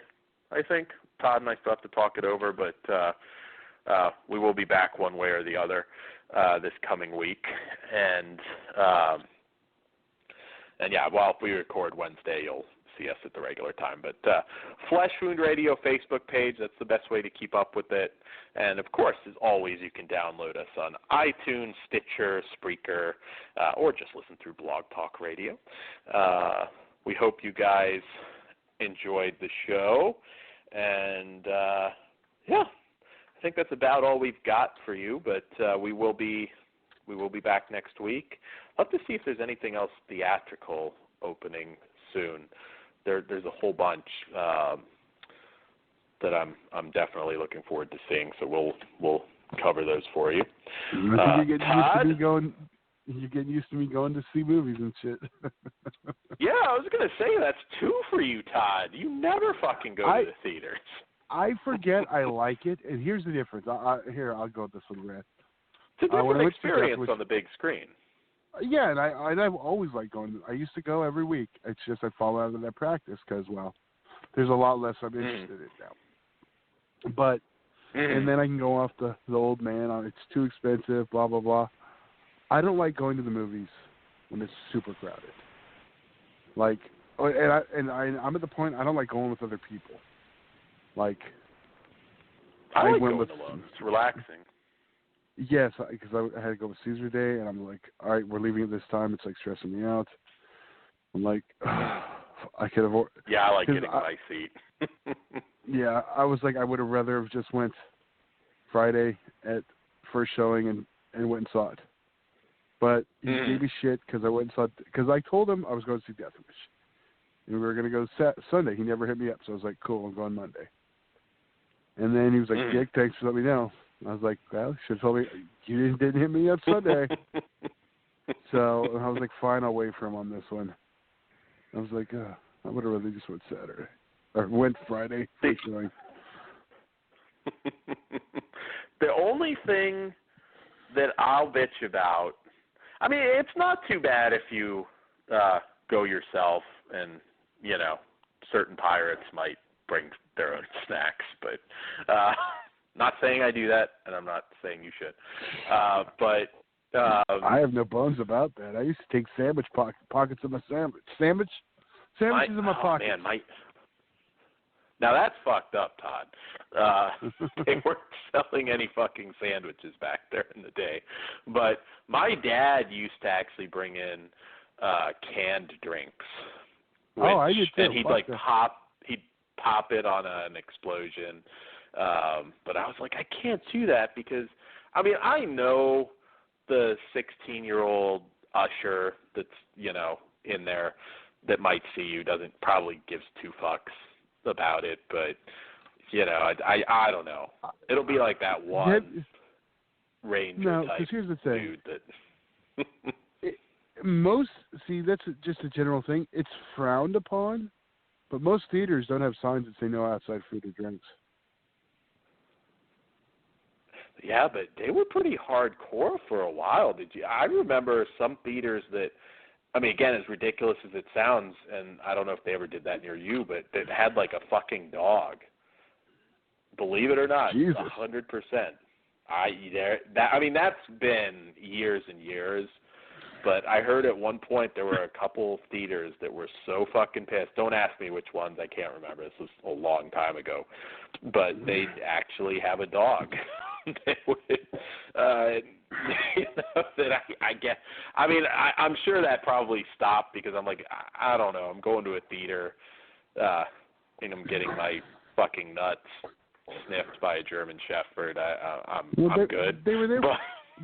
I think. Todd and I still have to talk it over, but we will be back one way or the other this coming week. And yeah, well, if we record Wednesday, you'll see us at the regular time. But Flesh Wound Radio Facebook page, that's the best way to keep up with it. And, of course, as always, you can download us on iTunes, Stitcher, Spreaker, or just listen through Blog Talk Radio. We hope you guys enjoyed the show. And, yeah, I think that's about all we've got for you. But we will be back next week. I'll have to see if there's anything else theatrical opening soon. There's a whole bunch that I'm definitely looking forward to seeing. So we'll cover those for you. You're getting Todd? You're getting used to me going to see movies and shit. Yeah, I was gonna say that's two for you, Todd. You never fucking go to the theaters. I forget I like it, and here's the difference. I'll go this one, Brad. It's a different experience on the big screen. Yeah, and I've always liked going. I used to go every week. It's just I fall out of that practice because, well, there's a lot less I'm interested in now. But and then I can go off the old man on it's too expensive, blah blah blah. I don't like going to the movies when it's super crowded. Like, I'm at the point I don't like going with other people. Like, I like went going alone. It's relaxing. Yes, because I had to go with Caesar Day, and I'm like, all right, we're leaving at this time. It's like stressing me out. I'm like, I could have. Yeah, I like getting my seat. Yeah, I was like, I would have rather have just went Friday at first showing and went and saw it. But he gave me shit because I went and saw it, because I told him I was going to see Death Wish. And we were going to go Sunday. He never hit me up, so I was like, cool, I'm going Monday. And then he was like, Dick, thanks for letting me know. I was like, well, you should have told me you didn't hit me up Sunday. So I was like, fine, I'll wait for him on this one. I was like, I would have rather just went Saturday. Or went Friday. The only thing that I'll bitch about, I mean, it's not too bad if you go yourself and, certain pirates might bring their own snacks, but not saying I do that, and I'm not saying you should. But I have no bones about that. I used to take sandwich pockets of my sandwiches in my pocket. Man, Now that's fucked up, Todd. They weren't selling any fucking sandwiches back there in the day. But my dad used to actually bring in canned drinks. I did too. And he'd pop it on an Explosion. But I was like, I can't do that because, I mean, I know the 16-year-old usher that's, in there that might see you probably gives two fucks about it, but I don't know. It'll be like that one ranger type here's the thing. Dude that that's just a general thing. It's frowned upon, but most theaters don't have signs that say no outside food or drinks. Yeah, but they were pretty hardcore for a while. I remember some theaters that, I mean, again, as ridiculous as it sounds, and I don't know if they ever did that near you, but it had like a fucking dog. Believe it or not, Jesus. 100%. That's been years and years, but I heard at one point there were a couple theaters that were so fucking pissed. Don't ask me which ones, I can't remember. This was a long time ago. But they'd actually have a dog. They would, that I get. I mean, I'm sure that probably stopped because I'm like, I don't know. I'm going to a theater, and I'm getting my fucking nuts sniffed by a German Shepherd. I'm good. They were there.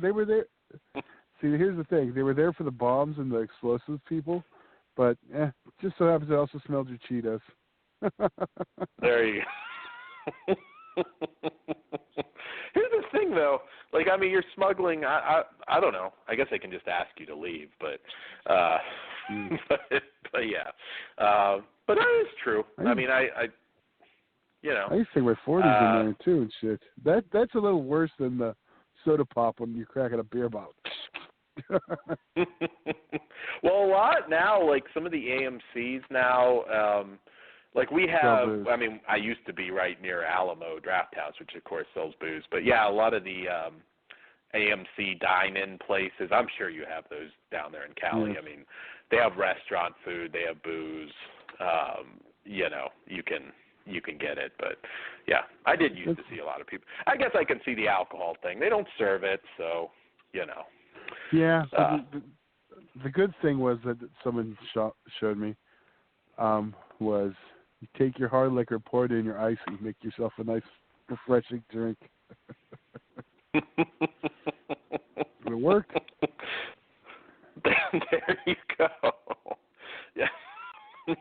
They were there. See, here's the thing. They were there for the bombs and the explosives people, but just so happens I also smelled your Cheetos. There you go. Here's the thing, though. Like, I mean, you're smuggling. I don't know. I guess I can just ask you to leave, but yeah. But that is true. I mean, I used to take my 40s in there too and shit. That's a little worse than the soda pop when you're cracking a beer bottle. Well, a lot now, like some of the AMCs now. Like we have, I mean, I used to be right near Alamo Draft House, which of course sells booze. But yeah, a lot of the AMC dine-in places, I'm sure you have those down there in Cali. I mean, they have restaurant food, they have booze. You can get it. But yeah, I did used to see a lot of people. I guess I can see the alcohol thing. They don't serve it, so Yeah. The good thing was that someone showed me was. You take your hard liquor, pour it in your ice, and make yourself a nice, refreshing drink. It worked. There you go. Yeah,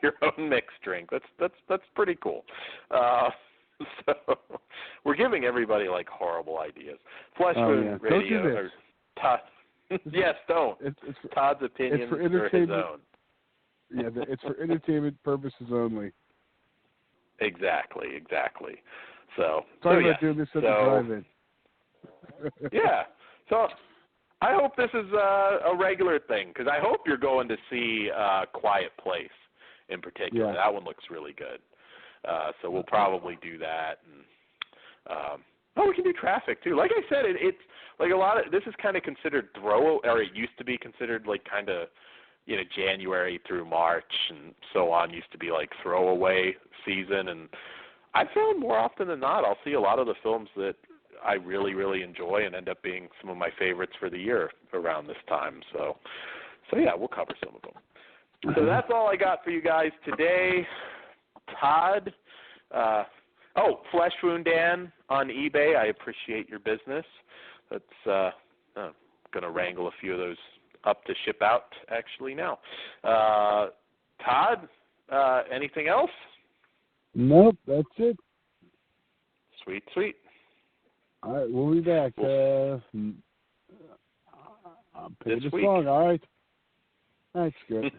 your own mixed drink. That's pretty cool. So we're giving everybody like horrible ideas. Flesh Wound Radio. Don't do this. Todd. Yes, don't. Todd's opinions are his own. Yeah, it's for entertainment purposes only. Exactly. So sorry about doing this at the drive-in. Yeah. So I hope this is a regular thing because I hope you're going to see Quiet Place in particular. Yeah. That one looks really good. So we'll probably do that. And, we can do Traffic too. Like I said, it's like a lot of this is kind of considered or it used to be considered like kind of. January through March and so on used to be like throwaway season, and I found more often than not I'll see a lot of the films that I really, really enjoy and end up being some of my favorites for the year around this time. So yeah, we'll cover some of them. So that's all I got for you guys today. Todd, Flesh Wound Dan on eBay. I appreciate your business. That's going to wrangle a few of those up to ship out actually now. Todd, anything else? Nope, that's it. Sweet. All right, we'll be back. I'll play the song, all right? That's good.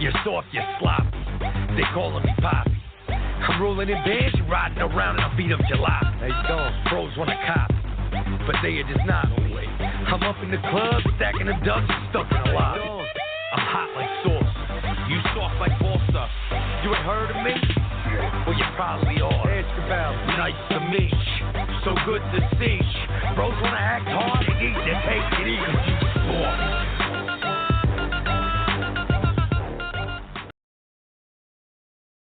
You're soft, you're sloppy. They calling me Poppy. I'm rolling in bands, you riding around and I beat up July. Hey, dog, pros wanna cop, but they are just not. I'm up in the club, stacking them dubs, stuck in a lot. I'm hot like sauce. You soft like ball stuff. You ain't heard of me? Well, you probably are. About nice to meet you, so good to see you. Bros wanna act hard, they need to take it easy. Sport.